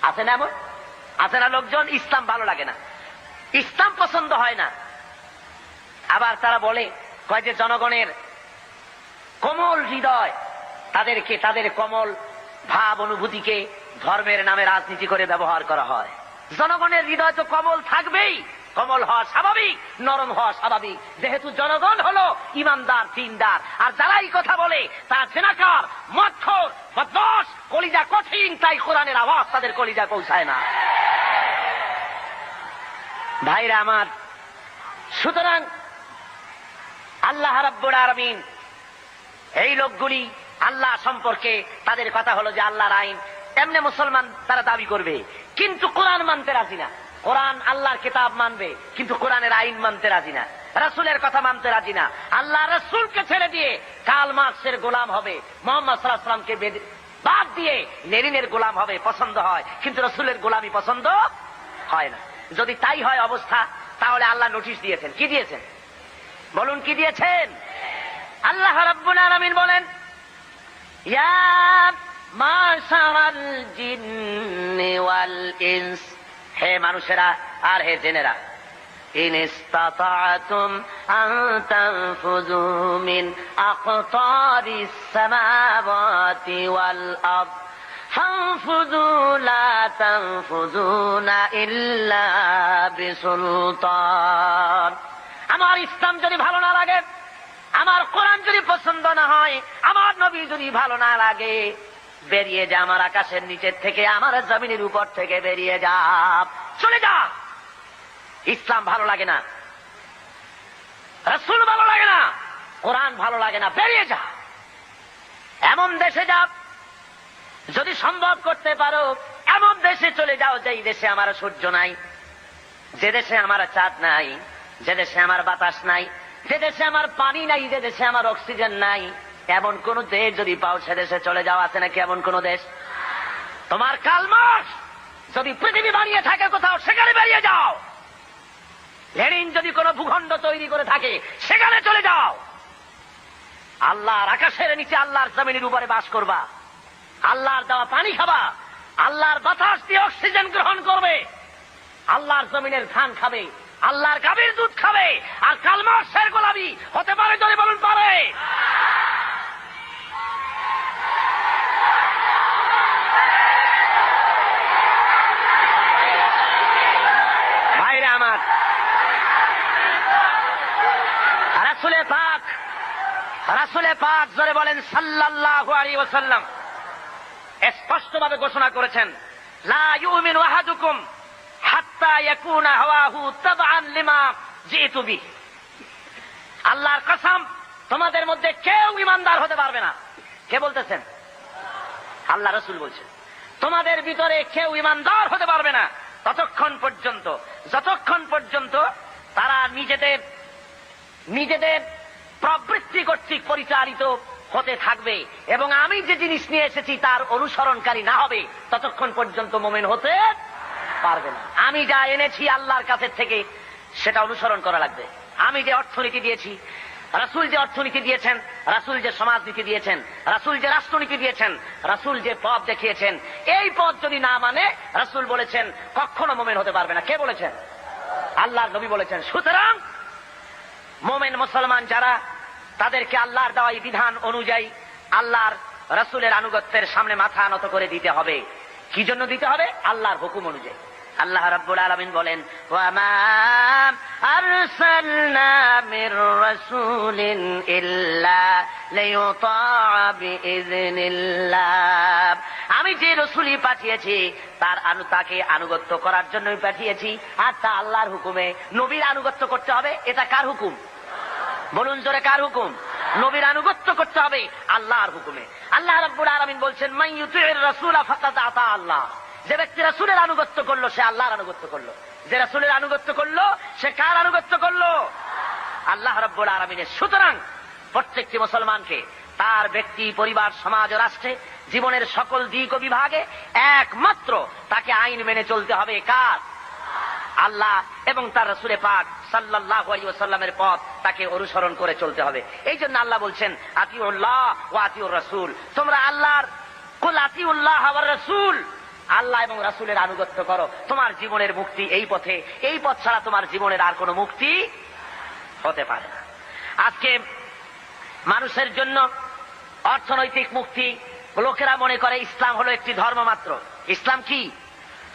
আছে না এমন? আছে না লোকজন ইসলাম ভালো লাগে না, ইসলাম পছন্দ হয় না, আবার তারা বলে কয় যে জনগণের কোমল হৃদয়, তাদেরকে, তাদের কোমল ভাব অনুভূতিকে ধর্মের নামে রাজনীতি করে ব্যবহার করা হয়। জনগণের হৃদয় তো কোমল থাকবেই, কোমল হওয়া স্বাভাবিক, নরম হওয়া স্বাভাবিক, যেহেতু জনগণ হলো ইমানদার, দিনদার। আর যারাই কথা বলে তারা জেনাকার, মদখোর, বদমাশ, কলিজা কঠিন, তাই কোরআনের আওয়াজ তাদের কলিজায় পৌঁছায় না। ভাইরা আমার, সুতরাং আল্লাহ রাব্বুল আলামিন এই লোকগুলি আল্লাহ সম্পর্কে তাদের কথা হলো যে আল্লাহর আইন, এমনি মুসলমান তারা দাবি করবে, কিন্তু কোরআন মানতে রাজি না। কোরআন আল্লাহর কিতাব মানবে, কিন্তু কোরআনের আইন মানতে রাজি না, রাসূলের কথা মানতে রাজি না। আল্লাহ রাসূলকে ছেড়ে দিয়ে কার্ল মার্কসের গোলাম হবে, মুহাম্মদ সাল্লাল্লাহু আলাইহি ওয়াসাল্লামকে বাদ দিয়ে লেনিনের গোলাম হবে, পছন্দ হয়, কিন্তু রাসূলের গোলামি পছন্দ হয় না। যদি তাই হয় অবস্থা, তাহলে আল্লাহ নোটিশ দিয়েছেন। কি দিয়েছেন বলুন? কি দিয়েছেন? আল্লাহ রাব্বুল আলামিন বলেন, ইয়া মাশারাল জিন্নি ওয়াল ইনস, হে মানুষেরা আর হে জিনেরা, ইন ইসতাতা'তুম আন তানফুযু মিন আকতারিস সামাওয়াতি ওয়াল আরদ ফানফুযু লা তানফুযুনা ইল্লা বিসুলতান। আমার ইসলাম যদি ভালো না লাগে, আমার কোরআন যদি পছন্দ না হয়, আমার নবী যদি ভালো না লাগে, বেরিয়ে যা আমার আকাশের নিচের থেকে, আমার জমিনের উপর থেকে বেরিয়ে যা, চলে যা। ইসলাম ভালো লাগে না, রাসূল ভালো লাগে না, কোরআন ভালো লাগে না, বেরিয়ে যা। এমন দেশে যা, যদি সম্ভব করতে পারো এমন দেশে চলে যাও যেই দেশে আমার সূর্য নাই, যে দেশে আমার চাঁদ নাই, যে দেশে আমার বাতাস নাই, যে দেশে আমার পানি নাই, যে দেশে আমার অক্সিজেন নাই। এমন কোন দেশ যদি পাও সে দেশে চলে যাও। আছে নাকি এমন কোন দেশ? তোমার কার্ল মার্কস যদি পৃথিবী বানিয়ে থাকে কোথাও, সেখানে বেরিয়ে যাও। লেনিন যদি কোন ভূখণ্ড তৈরি করে থাকে, সেখানে চলে যাও। আল্লাহর আকাশের নিচে, আল্লাহর জমিনের উপরে বাস করবা, আল্লাহর দেওয়া পানি খাবা, আল্লাহর বাতাস দিয়ে অক্সিজেন গ্রহণ করবে, আল্লাহর জমিনের ধান খাবে, আল্লাহর গাভীর দুধ খাবে। আর কার্ল মার্কসের গোলামি হতে পারে? যদি বলুন পারে। ভাইরা আমার, রাসূলে পাক জোরে বলেন সাল্লাল্লাহু আলাইহি ওয়াসাল্লাম স্পষ্টভাবে ঘোষণা করেছেন, লা ইউমিনু আহাদুকুম হাত্তা ইয়াকুনা হাওয়াহু তাবআন লিমা জিতু বিহ। আল্লাহর কসম, তোমাদের মধ্যে কেউ ঈমানদার হতে পারবে না। কে বলতেছেন? আল্লাহ রাসূল বলছেন, তোমাদের ভিতরে কেউ ঈমানদার হতে পারবে না ততক্ষণ পর্যন্ত, যতক্ষণ পর্যন্ত তারা নিজেদের প্রবৃত্তি কর্তৃক পরিচালিত হতে থাকবে এবং আমি যে জিনিস নিয়ে এসেছি তার অনুসরণকারী না হবে, ততক্ষণ পর্যন্ত মুমিন হতে পারবে না। আমি যা এনেছি আল্লাহর কাছে থেকে, সেটা অনুসরণ করা লাগবে। আমি যে অর্থনীতি দিয়েছি, রাসূল যে অর্থনীতি দিয়েছেন, রাসূল যে সমাজনীতি দিয়েছেন, রাসূল যে রাষ্ট্রনীতি দিয়েছেন, রাসূল যে পথ দেখিয়েছেন, এই পথ যদি না মানে, রাসূল বলেছেন কখনো মুমিন হতে পারবে না। কে বলেছেন? আল্লাহর নবী বলেছেন। সুতরাং মুমিন মুসলমান যারা, তাদেরকে আল্লাহর দেওয়া এই বিধান অনুযায়ী আল্লাহর রাসূলের আনুগত্যের সামনে মাথা নত করে দিতে হবে। কি জন্য দিতে হবে? আল্লাহর হুকুম অনুযায়ী। আল্লাহ রাব্বুল আলামিন বলেন, ওয়া মা আরসালনা মির রাসূলিন ইল্লা লিইউতাআ বিইযনিল্লাহ। আমি যে রাসূলই পাঠিয়েছি তাকে আনুগত্য করার জন্যই পাঠিয়েছি, আর তা আল্লাহর হুকুমে। নবীর আনুগত্য করতে হবে, এটা কার হুকুম? বলুন জোরে, কার হুকুম? নবীর আনুগত্য করতে হবে আল্লাহর হুকুমে। আল্লাহ রাব্বুল আলামিন বলছেন, মান ইউতি'র রাসূলা ফাকাদ আতা আল্লাহ। যে ব্যক্তি রাসূলের আনুগত্য করলো, সে আল্লাহর আনুগত্য করলো। যে রাসূলের আনুগত্য করলো, সে কার আনুগত্য করলো? আল্লাহ রাব্বুল আলামিনের। সুতরাং প্রত্যেকটি মুসলমানকে তার ব্যক্তি, পরিবার, সমাজ ও রাষ্ট্রে, জীবনের সকল দিক ও বিভাগে একমাত্র তাকে আইন মেনে চলতে হবে। কার? আল্লাহ এবং তার রাসূল পাক সাল্লাল্লাহু আলাইহি ওয়াসাল্লামের পথ তাকে অনুসরণ করে চলতে হবে। এই জন্য আল্লাহ বলছেন, আতিউল্লাহ ওয়া আতিউর রাসূল। তোমরা আল্লাহর, কুল আতিউল্লাহ ওয়া রাসূল, আল্লাহ এবং রাসূলের আনুগত্য করো। তোমার জীবনের মুক্তি এই পথে। এই পথ ছাড়া তোমার জীবনের আর কোনো মুক্তি হতে পারে না। আজকে মানুষের জন্য অর্থনৈতিক মুক্তি, লোকেরা মনে করে ইসলাম হলো একটি ধর্ম মাত্র। ইসলাম কি?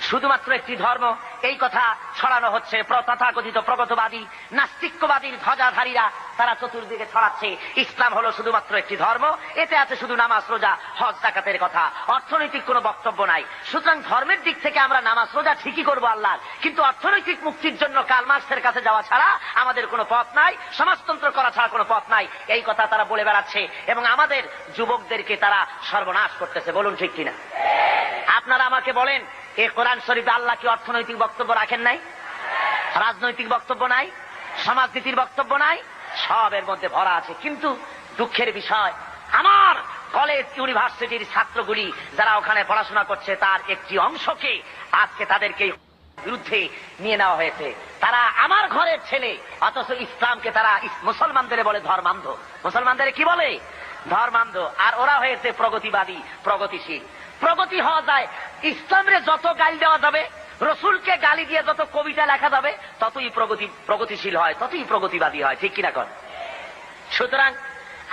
শুধুমাত্র একটি ধর্ম। এই কথা ছড়ানো হচ্ছে তথাকথিত প্রগতবাদী, নাস্তিক্যবাদীর ধ্বজাধারীরা। তারা চতুর্দিকে ছড়াচ্ছে ইসলাম হলো শুধুমাত্র একটি ধর্ম, এতে আছে শুধু নামাজ, রোজা, হজ, যাকাতের কথা, অর্থনৈতিক কোনো বক্তব্য নাই। সুতরাং ধর্মের দিক থেকে আমরা নামাজ, রোজা ঠিকই করবো আল্লাহর, কিন্তু অর্থনৈতিক মুক্তির জন্য কার্ল মার্কসের কাছে যাওয়া ছাড়া আমাদের কোনো পথ নাই, সমাজতন্ত্র করা ছাড়া কোনো পথ নাই। এই কথা তারা বলে বেড়াচ্ছে এবং আমাদের যুবকদেরকে তারা সর্বনাশ করতেছে। বলুন ঠিক কিনা? আপনারা আমাকে বলেন, এই কোরআন শরীফে আল্লাহ কি অর্থনৈতিক বক্তব্য রাখেন নাই? রাজনৈতিক বক্তব্য নাই? সমাজনীতির বক্তব্য নাই? সব এর মধ্যে ভরা আছে। কিন্তু দুঃখের বিষয়, আমার কলেজ ইউনিভার্সিটির ছাত্রগুলি যারা ওখানে পড়াশোনা করছে তার একটি অংশকে আজকে তাদেরকে বিরুদ্ধে নিয়ে নেওয়া হয়েছে। তারা আমার ঘরের ছেলে, অথচ ইসলামকে তারা মুসলমানদের বলে ধর্মান্ধ। মুসলমানদের কি বলে? ধর্মান্ধ। আর ওরা হয়েছে প্রগতিবাদী, প্রগতিশীল। প্রগতি হওয়া যায়, ইসলামরে যত গালি দেওয়া যাবে, রসুলকে গালি দিয়ে যত কবিতা লেখা যাবে, ততই প্রগতিশীল হয়, ততই প্রগতিবাদী হয়। ঠিক কিনা কর? সুতরাং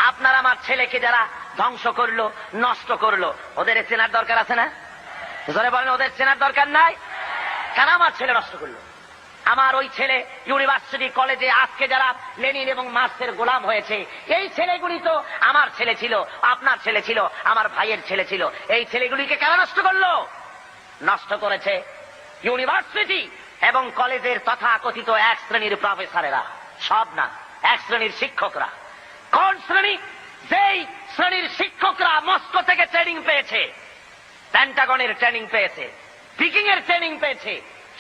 আপনার আমার ছেলেকে যারা ধ্বংস করলো, নষ্ট করলো, ওদের চেনার দরকার আছে না? জোরে বলেন, ওদের চেনার দরকার নাই? কেন আমার ছেলে নষ্ট করলো? আমার ওই ছেলে ইউনিভার্সিটি কলেজে আজকে যারা লেনিন এবং মার্কসের গোলাম হয়েছে, এই ছেলেগুলি তো আমার ছেলে ছিল, আপনার ছেলে ছিল, আমার ভাইয়ের ছেলে ছিল। এই ছেলেগুলিকে কেন নষ্ট করলো? নষ্ট করেছে ইউনিভার্সিটি এবং কলেজের তথাকথিত এক শ্রেণীর প্রফেসরেরা। সব না, এক শ্রেণীর শিক্ষকরা। কোন শ্রেণী? যেই শ্রেণীর শিক্ষকরা মস্কো থেকে ট্রেনিং পেয়েছে, পেন্টাগনের ট্রেনিং পেয়েছে, পিকিং এর ট্রেনিং পেয়েছে,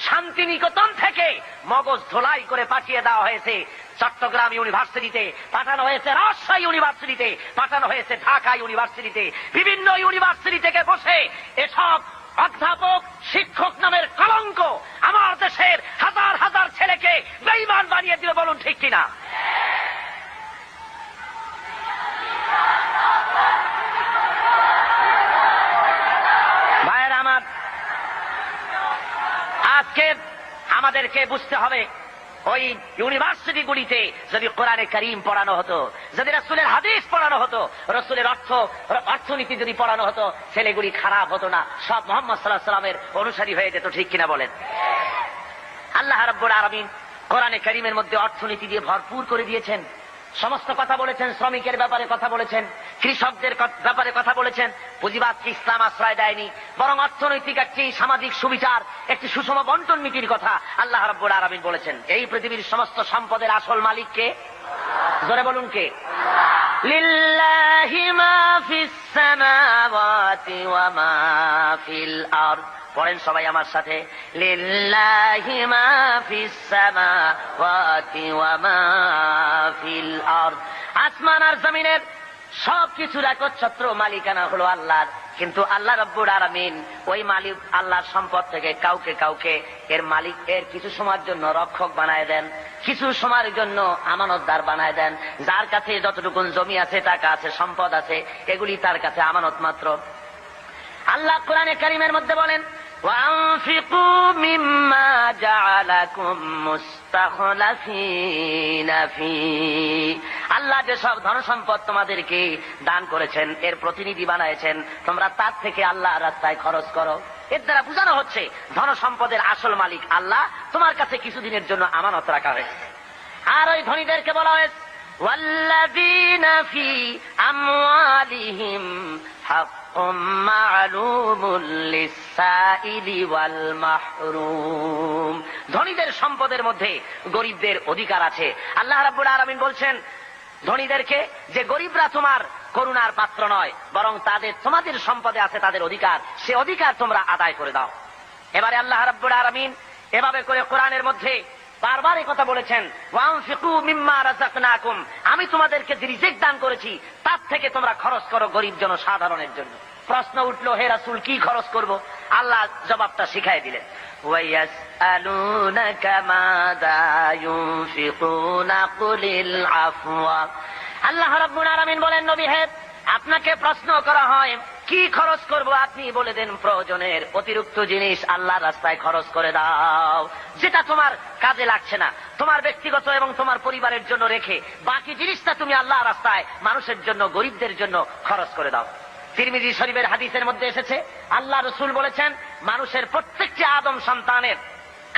শান্তিনিকেতন থেকে মগজ ধোলাই করে পাঠিয়ে দেওয়া হয়েছে চট্টগ্রাম ইউনিভার্সিটিতে, পাঠানো হয়েছে রাজশাহী ইউনিভার্সিটিতে, পাঠানো হয়েছে ঢাকা ইউনিভার্সিটিতে। বিভিন্ন ইউনিভার্সিটি থেকে বসে এসব অধ্যাপক, শিক্ষক নামের কলঙ্ক আমার দেশের হাজার হাজার ছেলেকে বেঈমান বানিয়ে দিল। বলুন ঠিক কিনা? ভাইয়ের আমার, আজকে আমাদেরকে বুঝতে হবে, ওই ইউনিভার্সিটিগুলিতে যদি কোরআনে কারীম পড়ানো হতো, যদি রাসূলের হাদিস পড়ানো হতো, রাসূলের অর্থনীতি যদি পড়ানো হতো, ছেলেগুলি খারাপ হতো না, সব মুহাম্মদ সাল্লাল্লাহু আলাইহি ওয়াসাল্লামের অনুসারী হয়ে যেত। ঠিক কিনা বলেন? আল্লাহ রাব্বুল আলামিন কোরআনে কারীমের মধ্যে অর্থনীতি দিয়ে ভরপুর করে দিয়েছেন। সমস্ত কথা বলেছেন, শ্রমিকের ব্যাপারে কথা বলেছেন, কৃষকদের ব্যাপারে কথা বলেছেন। পুঁজিবাদকে ইসলাম আশ্রয় দেয়নি, বরং অর্থনৈতিক একটি সামাজিক সুবিচার, একটি সুষম বন্টন নীতির কথা আল্লাহ রাব্বুল আলামিন বলেছেন। এই পৃথিবীর সমস্ত সম্পদের আসল মালিক কে? জোরে বলুন কে? লিল্লাহি মা ফিস সামাওয়াতি ওয়া মা ফিল আরদ। পড়েন সবাই আমার সাথে, লিল্লাহি মা ফিস সামাওয়াতি ওয়া মা ফিল আরদ। আসমান আর জমিনের সবকিছুর একচ্ছত্র মালিকানা হলো আল্লাহর। কিন্তু আল্লাহ রাব্বুল আলামিন ওই মালিক আল্লাহর সম্পদ থেকে কাউকে কাউকে এর মালিক, এর কিছু সময়ের জন্য রক্ষক বানায় দেন, কিছু সময়ের জন্য আমানতদার বানায় দেন। যার কাছে যতটুকু জমি আছে, টাকা আছে, সম্পদ আছে, এগুলি তার কাছে আমানত মাত্র। আল্লাহ কোরআনে কারীমের মধ্যে বলেন, وَأَنفِقُوا مِمَّا جَعَلَكُم مُّسْتَخْلَفِينَ فِيهِ। আল্লাহ যে সব ধন সম্পদ তোমাদেরকে দান করেছেন, এর প্রতিনিধি বানায়ছেন, তোমরা তার থেকে আল্লাহর রাস্তায় খরচ করো। এর দ্বারা বোঝানো হচ্ছে ধন সম্পদের আসল মালিক আল্লাহ, তোমার কাছে কিছুদিনের জন্য আমানত রাখা হয়েছে। আর ওই ধনীদেরকে বলা হয়েছে, وَالَّذِينَ فِي أَمْوَالِهِمْ حَقٌّ مَّعْلُومٌ لِّلسَّائِلِ وَالْمَحْرُومِ। ধনীদের সম্পদের মধ্যে গরিবদের অধিকার আছে। আল্লাহ রাব্বুল আলামিন বলছেন ধনীদেরকে যে গরিবরা তোমার করুণার পাত্র নয়, বরং তোমাদের সম্পদে আছে তাদের অধিকার, সে অধিকার তোমরা আদায় করে দাও। এবারে আল্লাহ রাব্বুল আলামিন এভাবে করে কোরআনের মধ্যে বারবার এই কথা বলেছেন, ওয়ানফিকু মিম্মা রাযাকনাকুম, আমি তোমাদেরকে যে রিজিক দান করেছি তার থেকে তোমরা খরচ করো গরিব জনসাধারণের জন্য। প্রশ্ন উঠলো, হে রাসূল কি খরচ করব? আল্লাহ জবাবটা শিখাই দিলেন, ওয়ায়াসআলুনাকা মাযা ইউনফিকুনা কুলিল আফওয়া। আল্লাহ রাব্বুল আলামিন বলেন, নবী হে, আপনাকে প্রশ্ন করা হয় কি খরচ করব, আপনি বলে দেন প্রয়োজনের অতিরিক্ত জিনিস আল্লাহর রাস্তায় খরচ করে দাও, যেটা তোমার কাজে লাগছে না, তোমার ব্যক্তিগত এবং তোমার পরিবারের জন্য রেখে বাকি জিনিসটা তুমি আল্লাহর রাস্তায় মানুষের জন্য, গরিবদের জন্য খরচ করে দাও। তিরমিজি শরীফের হাদিসের মধ্যে এসেছে, আল্লাহ রাসূল বলেছেন, মানুষের প্রত্যেকটি আদম সন্তানের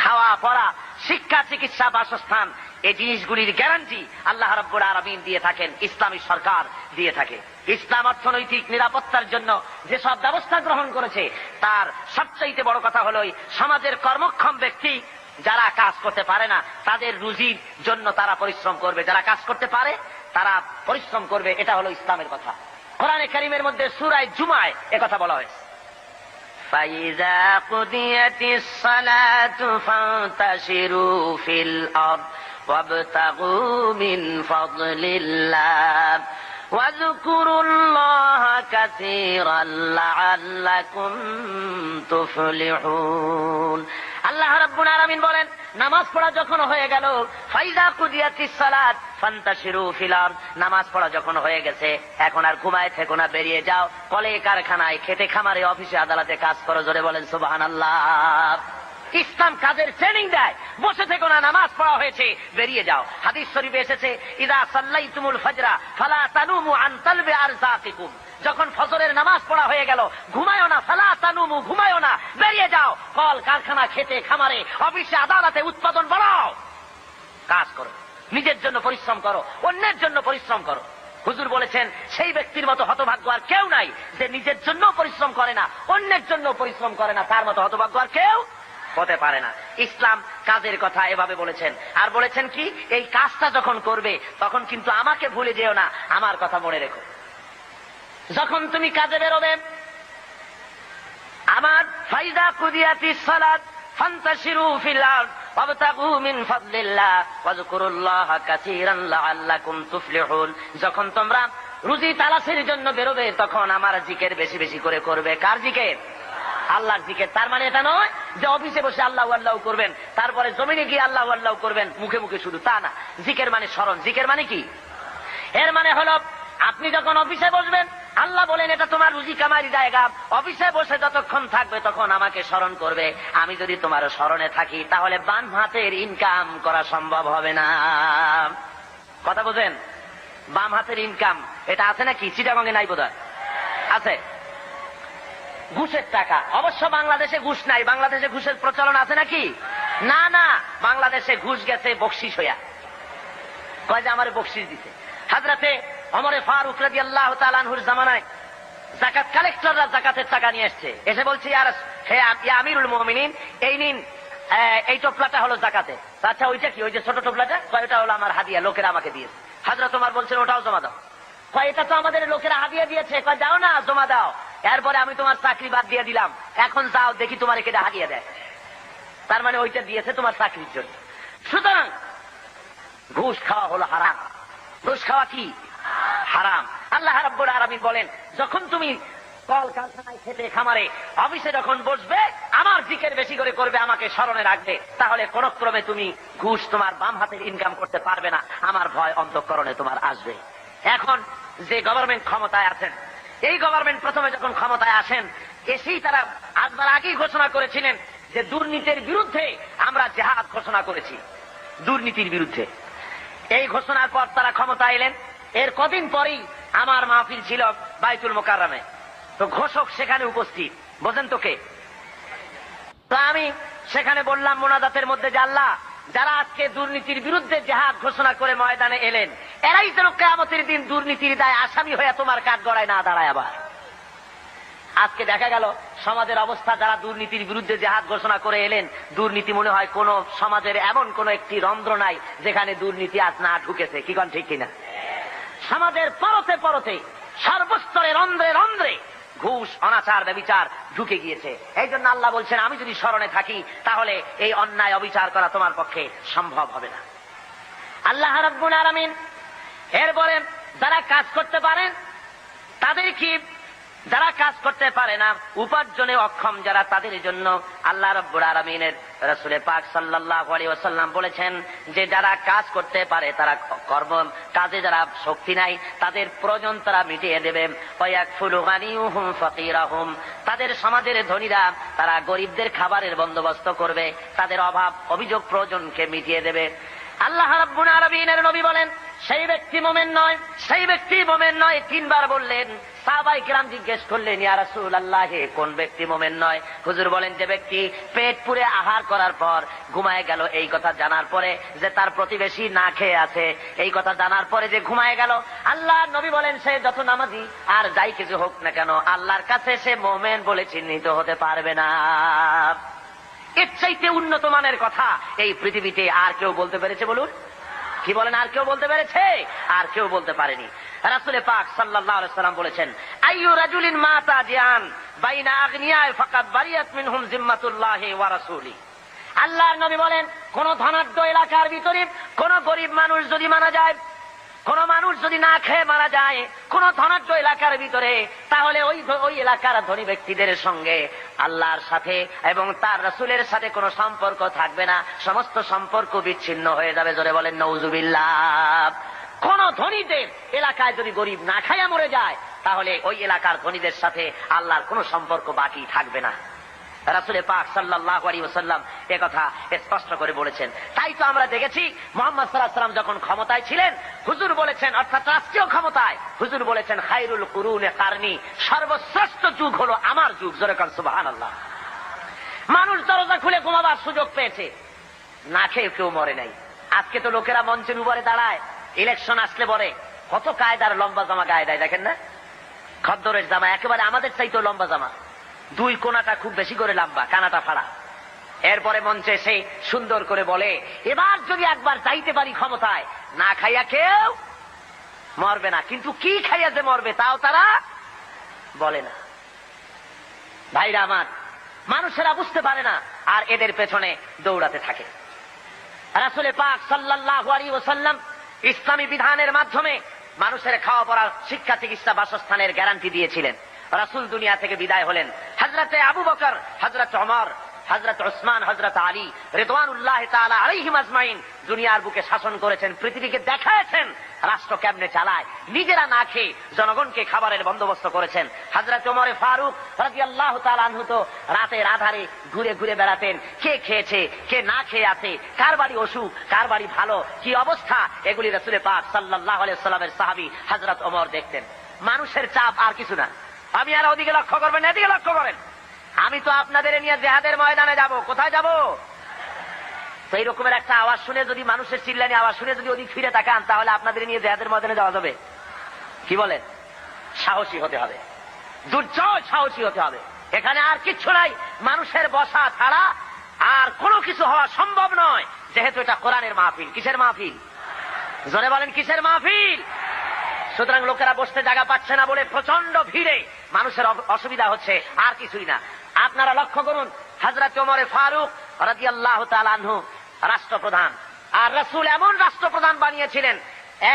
খাওয়া, পড়া, শিক্ষা, চিকিৎসা, বাসস্থান, এই জিনিসগুলির গ্যারান্টি আল্লাহ রাব্বুল আলামিন দিয়ে থাকেন, ইসলামী সরকার দিয়ে থাকে। ইসলাম অর্থনৈতিক নিরাপত্তার জন্য যেসব ব্যবস্থা গ্রহণ করেছে, তার সবচাইতে বড় কথা হলো সমাজের কর্মক্ষম ব্যক্তি যারা কাজ করতে পারে না তাদের রুজির জন্য তারা পরিশ্রম করবে, যারা কাজ করতে পারে তারা পরিশ্রম করবে। এটা হলো ইসলামের কথা। কোরআনে কারীমের মধ্যে সূরা জুমায় একথা বলা হয়েছে, فإذا قضيت الصلاة فانتشروا في الأرض وابتغوا من فضل الله واذكروا الله كثيرا لعلكم تفلحون। আল্লাহ রাব্বুল আলামিন বলেন, নামাজ পড়া যখন হয়ে গেল, ফাইজা কুদিয়াতিস সালাত ফান্তাশিরু ফিল আরদ, নামাজ পড়া যখন হয়ে গেছে, এখন আর ঘুমায় থেকো না, বেরিয়ে যাও, কলে কারখানায়, খেতে খামারে, অফিসে আদালতে কাজ করো। জোরে বলেন সুবহানাল্লাহ। ইসলাম কাজের ট্রেনিং দেয়, বসে থেকো না, নামাজ পড়া হয়েছে, বেরিয়ে যাও। হাদিস শরীফে এসেছে, ইযা সাল্লাইতুমুল ফাজরা ফালা তানুমু আন তালবি আরযাকিকুম, যখন ফজরের নামাজ পড়া হয়ে গেল, ঘুমায়ো না, ফালা তানুমু, ঘুমায়ো না, বেরিয়ে যাও, কল কারখানা, খেতে খামারে, অফিসে আদালতে উৎপাদন বাড়াও, কাজ করো, নিজের জন্য পরিশ্রম করো, অন্যের জন্য পরিশ্রম করো। হুজুর বলেছেন, সেই ব্যক্তির মতো হতভাগ্য আর কেউ নাই যে নিজের জন্য পরিশ্রম করে না, অন্যের জন্য পরিশ্রম করে না, তার মতো হতভাগ্য আর কেউ হতে পারে না। ইসলাম কাজের কথা এভাবে বলেছেন, আর বলেছেন কি, এই কাজটা যখন করবে তখন কিন্তু আমাকে ভুলে যেও না, আমার কথা মনে রেখো। যখন তুমি কাজে বেরোবে, আমার ফাইদা কুদিয়াতিস সালাত ফান্তাশিরু ফিল আরদ ওয়াবতাগু মিন ফাদলিল্লাহ ওয়াজকুরুল্লাহা কাসীরান লাআল্লাকুম তুফলিহুন, যখন তোমরা রুজি তালাশের জন্য বেরোবে, তখন আমার জিকির বেশি বেশি করে করবে। কার জিকির? আল্লাহর জিকির। তার মানে এটা নয় যে অফিসে বসে আল্লাহু আল্লাহু করবেন, তারপরে জমিনে গিয়ে আল্লাহু আল্লাহু করবেন মুখে মুখে শুধু, তা না। জিকির মানে স্মরণ। জিকির মানে কি? এর মানে হলো, আপনি যখন অফিসে বসবেন, আল্লাহ বলেন এটা তোমার রুজি কামারি জায়গা, অফিসে বসে যতক্ষণ থাকবে তখন আমাকে স্মরণ করবে। আমি যদি তোমার স্মরণে থাকি, তাহলে বাম হাতের ইনকাম করা সম্ভব হবে না। কথা বোঝেন? বাম হাতের ইনকাম এটা আছে নাকি? চিটাগঙ্গে নাই বোধহয়, আছে। ঘুষের টাকা, অবশ্য বাংলাদেশে ঘুষ নাই। বাংলাদেশে ঘুষের প্রচলন আছে নাকি? না না, বাংলাদেশে ঘুষ গেছে বকশিস হইয়া। কয় যে আমার বকশিস দিতে। হযরতে ওমর ফারুক রাদিয়াল্লাহু তাআলা আনহুর জামানায় যাকাত কালেক্টররা যাকাতের টাকা নিয়ে আসছে, এসে বলছে, হে আমিরুল মুমিনিন, এই নিন, এই টোপলাটা হলো যাকাতে। আচ্ছা, ওইটা কি? ওই যে ছোট টোপলাটা? কয় ওটা হলো আমার হাদিয়া, লোকেরা আমাকে দিয়েছে। হযরত ওমর বলছেন, ওটাও জমা দাও। কয় এটা তো আমাদের লোকেরা হাদিয়া দিয়েছে। কয় যাও না, জমা দাও, এরপরে আমি তোমার চাকরি বাদ দিয়ে দিলাম, এখন যাও, দেখি তোমার কেটে হাদিয়া দেয়। তার মানে ওইটা দিয়েছে তোমার চাকরির জন্য। সুতরাং ঘুষ খাওয়া হলো হারাম। ঘুষ খাওয়া কি? হারাম। আল্লাহ রাব্বুল আলামিন বলেন, যখন তুমি কল কারখানায়, খেতে খামারে, অফিসে যখন বসবে, আমার জিকির বেশি করে করবে, আমাকে স্মরণে রাখবে, তাহলে কোন ক্রমে তুমি ঘুষ তোমার বাম হাতের ইনকাম করতে পারবে না। আমার ভয় অন্তঃকরণে তোমার আসবে। এখন যে গভর্নমেন্ট ক্ষমতায় আছেন, এই গভর্নমেন্ট প্রথমে যখন ক্ষমতায় আসেন, এসেই তারা আসবার আগেই ঘোষণা করেছিলেন যে দুর্নীতির বিরুদ্ধে আমরা জিহাদ ঘোষণা করেছি, দুর্নীতির বিরুদ্ধে। এই ঘোষণার পর তারা ক্ষমতায় এলেন। এর কদিন পরেই আমার মাহফিল ছিল বাইতুল মোকাররমে, তো ঘোষক সেখানে উপস্থিত। বোঝেন তো কে? তো আমি সেখানে বললাম মোনাজাতের মধ্যে যে, আল্লাহ, যারা আজকে দুর্নীতির বিরুদ্ধে জিহাদ ঘোষণা করে ময়দানে এলেন, এরাই যেন কিয়ামতের দিন দুর্নীতির দায় আসামি হয়ে তোমার কাঠগড়ায় না দাঁড়ায়। আবার আজকে দেখা গেল সমাজের অবস্থা, যারা দুর্নীতির বিরুদ্ধে জিহাদ ঘোষণা করে এলেন, দুর্নীতি মনে হয় কোন সমাজের এমন কোন একটি রন্ধ্র নাই যেখানে দুর্নীতি আজ না ঢুকেছে। কি কোন ঠিক কিনা? সমাজের পরতে পরতে, সর্বস্তরে, রন্ধ্রে রন্ধ্রে ঘুষ, অনাচার, ব্যভিচার ঢুকে গিয়েছে। এই জন্য আল্লাহ বলছেন, আমি যদি স্মরণে থাকি, তাহলে এই অন্যায় অবিচার করা তোমার পক্ষে সম্ভব হবে না। আল্লাহ রাব্বুল আলামিন এরপরে যারা কাজ করতে পারেন তাদের কি, যারা কাজ করতে পারে না, উপার্জনে অক্ষম যারা, তাদের জন্য আল্লাহ রাব্বুল আলামিনের রাসূল পাক সাল্লাল্লাহু আলাইহি ওয়াসাল্লাম বলেছেন যে যারা কাজ করতে পারে, তারা কর্ম কাজে যারা শক্তি নাই, তাদের প্রয়োজন তারা মিটিয়ে দেবে। ওয়ায়াকফুলু গানিয়ুহুম ফাকিরাহুম, তাদের সমাজের ধনীরা তারা গরিবদের খাবারের বন্দোবস্ত করবে, তাদের অভাব অভিযোগ প্রয়োজনকে মিটিয়ে দেবে। আল্লাহ রাব্বুল আলামিনের নবী বলেন, সেই ব্যক্তি মুমিন নয়, সেই ব্যক্তি মুমিন নয়। তিনবার বললেন। সাহাবায়ে কেরাম জিজ্ঞেস করলেন, ইয়া রাসূলুল্লাহ, কোন ব্যক্তি মুমিন নয়? হুজুর বলেন, যে ব্যক্তি পেট পুরে আহার করার পর ঘুমায় গেল, এই কথা জানার পরে যে তার প্রতিবেশী না খেয়ে আছে, এই কথা জানার পরে যে ঘুমায় গেল। আল্লাহ নবী বলেন, সে যত নামাজি আর যাই কিছু হোক না কেন, আল্লাহর কাছে সে মুমিন বলে চিহ্নিত হতে পারবে না। এর চাইতে উন্নত মানের কথা এই পৃথিবীতে আর কেউ বলতে পেরেছে? বলুন, কি বলেন? আর কেউ বলতে পেরেছে? আর কেউ বলতে পারেনি। রাসূল পাক সাল্লাল্লাহু আলাইহি ওয়াসাল্লাম বলেছেন, আইয়ু রাজুলিন মাতা জিয়ান বাইনা আগনিয়া ফাকাদ বারিয়াত মিনহুম জিম্মাতুল্লাহি ওয়া রাসূলি। আল্লাহর নবী বলেন, কোন ধনাঢ্য এলাকার ভিতরে কোন গরিব মানুষ যদি মারা যায়, কোন মানুষ যদি না খেয়ে মারা যায় কোন ধনাঢ্য এলাকার ভিতরে, তাহলে ওই এলাকার ধনী ব্যক্তিদের সঙ্গে আল্লাহর সাথে এবং তার রাসূলের সাথে কোনো সম্পর্ক থাকবে না, সমস্ত সম্পর্ক বিচ্ছিন্ন হয়ে যাবে। জোরে বলেন নাউজুবিল্লাহ। কোন ধনীদের এলাকায় যদি গরিব না খাইয়া মরে যায়, তাহলে ওই এলাকার ধনীদের সাথে আল্লাহর কোনো সম্পর্ক বাকি থাকবে না। রাসূল পাক সাল্লাল্লাহু আলাইহি ওয়াসাল্লাম একথা স্পষ্ট করে বলেছেন। তাই তো আমরা দেখেছি মুহাম্মদ সাল্লাল্লাহু আলাইহি ওয়াসাল্লাম যখন ক্ষমতায় ছিলেন, হুজুর বলেছেন, অর্থাৎ রাষ্ট্রীয় ক্ষমতায় হুজুর বলেছেন, খায়রুল কুরুনে কারনি, সর্বশ্রেষ্ঠ যুগ হলো আমার যুগ। জোরে কান সুবহানাল্লাহ। মানুষ দরজা খুলে ঘুমাবার সুযোগ পেয়েছে, না খেয়ে কেউ মরে নাই। আজকে তো লোকেরা মঞ্চের উপরে দাঁড়ায়, ইলেকশন আসলে পরে কত কায়দার লম্বা জামা গায়ে দেয়, দেখেন না? খদ্দরের জামা একেবারে আমাদের চাইতেও লম্বা জামা, দুই কোনাটা খুব বেশি করে লম্বা, কানাটা ফাড়া। এরপরে মঞ্চে এসে সুন্দর করে বলে, এবার যদি একবার যাইতে পারি ক্ষমতায়, না খাইয়া কেউ মরবে না। কিন্তু কি খাইয়া যে মরবে তাও তারা বলে না। ভাইরা আমার, মানুষেরা বুঝতে পারে না, আর এদের পেছনে দৌড়াতে থাকে। রাসূল পাক সাল্লাল্লাহু আলাইহি ওয়াসাল্লাম ইসলামী বিধানের মাধ্যমে মানুষের খাওয়া পড়া, শিক্ষা, চিকিৎসা, বাসস্থানের গ্যারান্টি দিয়েছিলেন। রাসূল দুনিয়া থেকে বিদায় হলেন, হযরতে আবু বকর, হযরত ওমর, হযরত উসমান, হযরত আলী রিদওয়ানুল্লাহি তাআলা আলাইহিম আজমাইন দুনিয়ার বুকে শাসন করেছেন, পৃথিবীকে দেখাচ্ছেন রাষ্ট্র কেমনে চালায়। নিজেরা না খেয়ে জনগণকে খাবারের বন্দোবস্ত করেছেন। হযরত ওমর ফারুক রাদিয়াল্লাহু তাআলা আনহু তো রাতের আধারে ঘুরে ঘুরে বেড়াতেন, কে খেয়েছে কে না খেয়ে আছে, কার বাড়ি অসুখ কার বাড়ি ভালো, কি অবস্থা, এগুলি রাসূল পাক সাল্লাল্লাহু আলাইহি ওয়াসাল্লামের সাহাবী হযরত ওমর দেখতেন। মানুষের চাপ আর কিছু না। আমি আর ওদিকে লক্ষ্য করবেন, এদিকে লক্ষ্য করেন। আমি তো আপনাদের নিয়ে জিহাদের ময়দানে যাব। কোথায় যাব? তো এই রকমের একটা আওয়াজ শুনে, যদি মানুষের চিল্লানি আওয়াজ শুনে যদি ওদিক ফিরে তাকান, তাহলে আপনাদের নিয়ে জিহাদের ময়দানে যাওয়া যাবে? কি বলেন? সাহসী হতে হবে, দুর্জয় সাহসী হতে হবে। এখানে আর কিচ্ছু নাই, মানুষের বসা ছাড়া আর কোনো কিছু হওয়া সম্ভব নয়, যেহেতু এটা কোরআনের মাহফিল। কিসের মাহফিল? জোরে বলেন, কিসের মাহফিল? সুতরাং লোকেরা বসতে জায়গা পাচ্ছে না বলে প্রচন্ড ভিড়ে মানুষের অসুবিধা হচ্ছে, আর কিছুই না। আপনারা লক্ষ্য করুন, হযরত ওমর ফারুক রাদিয়াল্লাহু তাআলা আনহু রাষ্ট্রপ্রধান, আর রাসূল এমন রাষ্ট্রপ্রধান বানিয়েছিলেন,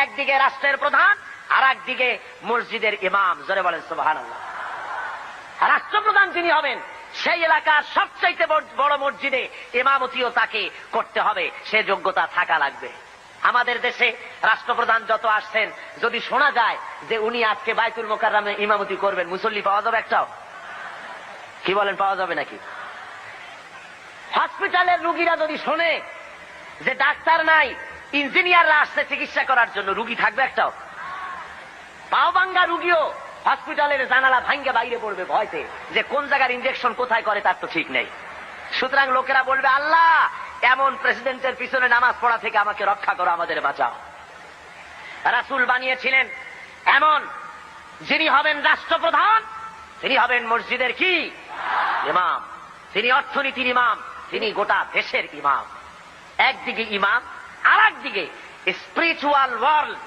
একদিকে রাষ্ট্রের প্রধান আর একদিকে মসজিদের ইমাম। জোরে বলেন সুবহানাল্লাহ। রাষ্ট্রপ্রধান যিনি হবেন, সেই এলাকার সবচাইতে বড় মসজিদে ইমামতিও তাকে করতে হবে, সে যোগ্যতা থাকা লাগবে। আমাদের দেশে রাষ্ট্রপ্রধান যত আসছেন, যদি শোনা যায় যে উনি আজকে বাইতুল মোকাররমে ইমামতি করবেন, মুসল্লি পাওয়া যাবে একটাও? কি বলেন, পাওয়া যাবে নাকি? হসপিটালের রুগীরা যদি শোনে যে ডাক্তার নাই, ইঞ্জিনিয়াররা আসছে চিকিৎসা করার জন্য, রুগী থাকবে একটাও? পাও ভাঙ্গা রুগীও হসপিটালের জানালা ভাঙ্গে বাইরে পড়বে ভয়তে, যে কোন জায়গার ইনজেকশন কোথায় করে তার তো ঠিক নেই। সুতরাং লোকেরা বলবে, আল্লাহ এমন প্রেসিডেন্টের পিছনে নামাজ পড়া থেকে আমাকে রক্ষা করো, আমাদের বাঁচাও। রাসূল বানিয়েছিলেন এমন, যিনি হবেন রাষ্ট্রপ্রধান, তিনি হবেন মসজিদের কি ইমাম, তিনি অর্থনীতির ইমাম, তিনি গোটা দেশের ইমাম। একদিকে ইমাম, আর একদিকে স্পিরিচুয়াল ওয়ার্ল্ড,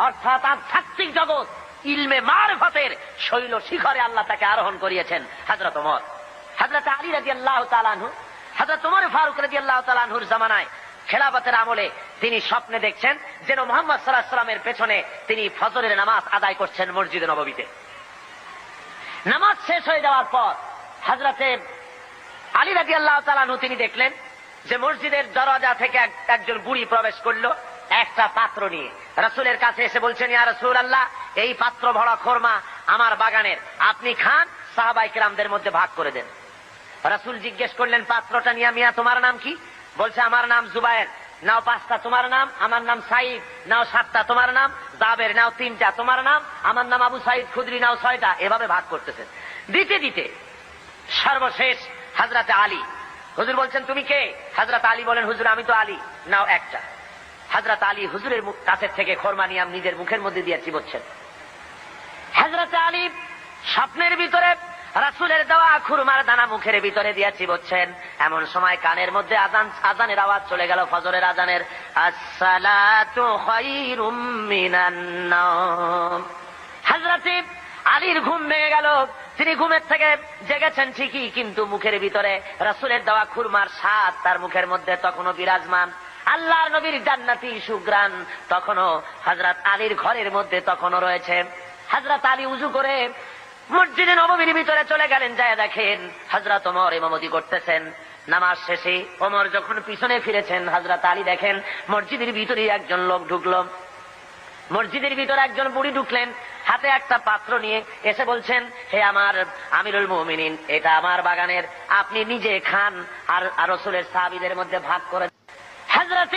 অর্থাৎ আধ্যাত্মিক জগৎ, ইলমে মারফতের শৈল শিখরে আল্লাহ তাকে আরোহণ করিয়েছেন হযরত ওমর। হযরত আলী রাদিয়াল্লাহু তাআলা আনহু, হযরত ওমর ফারুক রাদিয়াল্লাহু তাআলা আনহুর জামানায় খেলাফতের আমলে তিনি স্বপ্নে দেখছেন যেন মুহাম্মদ সাল্লাল্লাহু আলাইহি ওয়াসাল্লামের পেছনে তিনি ফজরের নামাজ আদায় করছেন মসজিদে নববীতে। নামাজ শেষ হয়ে যাওয়ার পর হযরতে আলী রাদিয়াল্লাহু তাআলা আনহু তিনি দেখলেন যে মসজিদের দরজা থেকে একজন বুড়ি প্রবেশ করলো একটা পাত্র নিয়ে। রাসূলের কাছে এসে বলছেন, ইয়া রাসূলুল্লাহ, এই পাত্র ভরা খোরমা আমার বাগানের, আপনি খান, সাহাবায়ে কেরামদের মধ্যে ভাগ করে দেন। রাসূল জিজ্ঞেস করলেন, পাত্রটা নিয়ে, মিয়া তোমার নাম কি? বলছে, আমার নাম জুবায়ের। নাও 5টা, তোমার নাম? আমার নাম সাঈদ। নাও 7টা, তোমার নাম? জাবের। নাও 3টা, তোমার নাম? আমার নাম আবু সাঈদ খুদরি। নাও 6টা। এভাবে ভাগ করতেছেন। দিতে দিতে সর্বশেষ হযরতে আলী, হুজুর বলছেন, তুমি কে? হযরত আলী বলেন, হুজুর আমি তো আলী। নাও 1টা। হযরত আলী হুজুরের কাছের থেকে খোরমা নিয়ে নিজের মুখের মধ্যে দিয়ে চিবোচ্ছেন। হযরত আলী স্বপ্নের ভিতরে রাসূলের দেওয়া খুরমার দানা মুখের ভিতরে দিয়ে চিবোচ্ছেন, এমন সময় কানের মধ্যে আজানের আওয়াজ চলে গেল, ফজরের আজানের, আসসালাতু খায়রুম মিনান নাওম। হযরত আলীর ঘুম ভেঙে গেল। তিনি ঘুমের থেকে জেগেছেন ঠিকই, কিন্তু মুখের ভিতরে রাসূলের দেওয়া খুরমার স্বাদ তার মুখের মধ্যে তখনও বিরাজমান। আল্লাহর নবীর জান্নাতি সুঘ্রাণ তখনও হযরত আলীর ঘরের মধ্যে তখনও রয়েছে। হযরত আলী উযু করে মসজিদে নববীর ভিতরে চলে গেলেন, যায় দেখেন হযরত ওমর ইমামতি করতেছেন। নামাজ শেষে ওমর যখন পিছনে ফিরেছেন, হযরত আলী দেখেন মসজিদের ভিতরে একজন লোক ঢুকলো। মসজিদের ভিতরে একজন বুড়ি ঢুকলেন, হাতে একটা পাত্র নিয়ে এসে বলছেন, হে আমার আমিরুল মুমিনিন, এটা আমার বাগানের, আপনি নিজে খান আর রাসূলের সাহাবীদের মধ্যে ভাগ করে। হযরত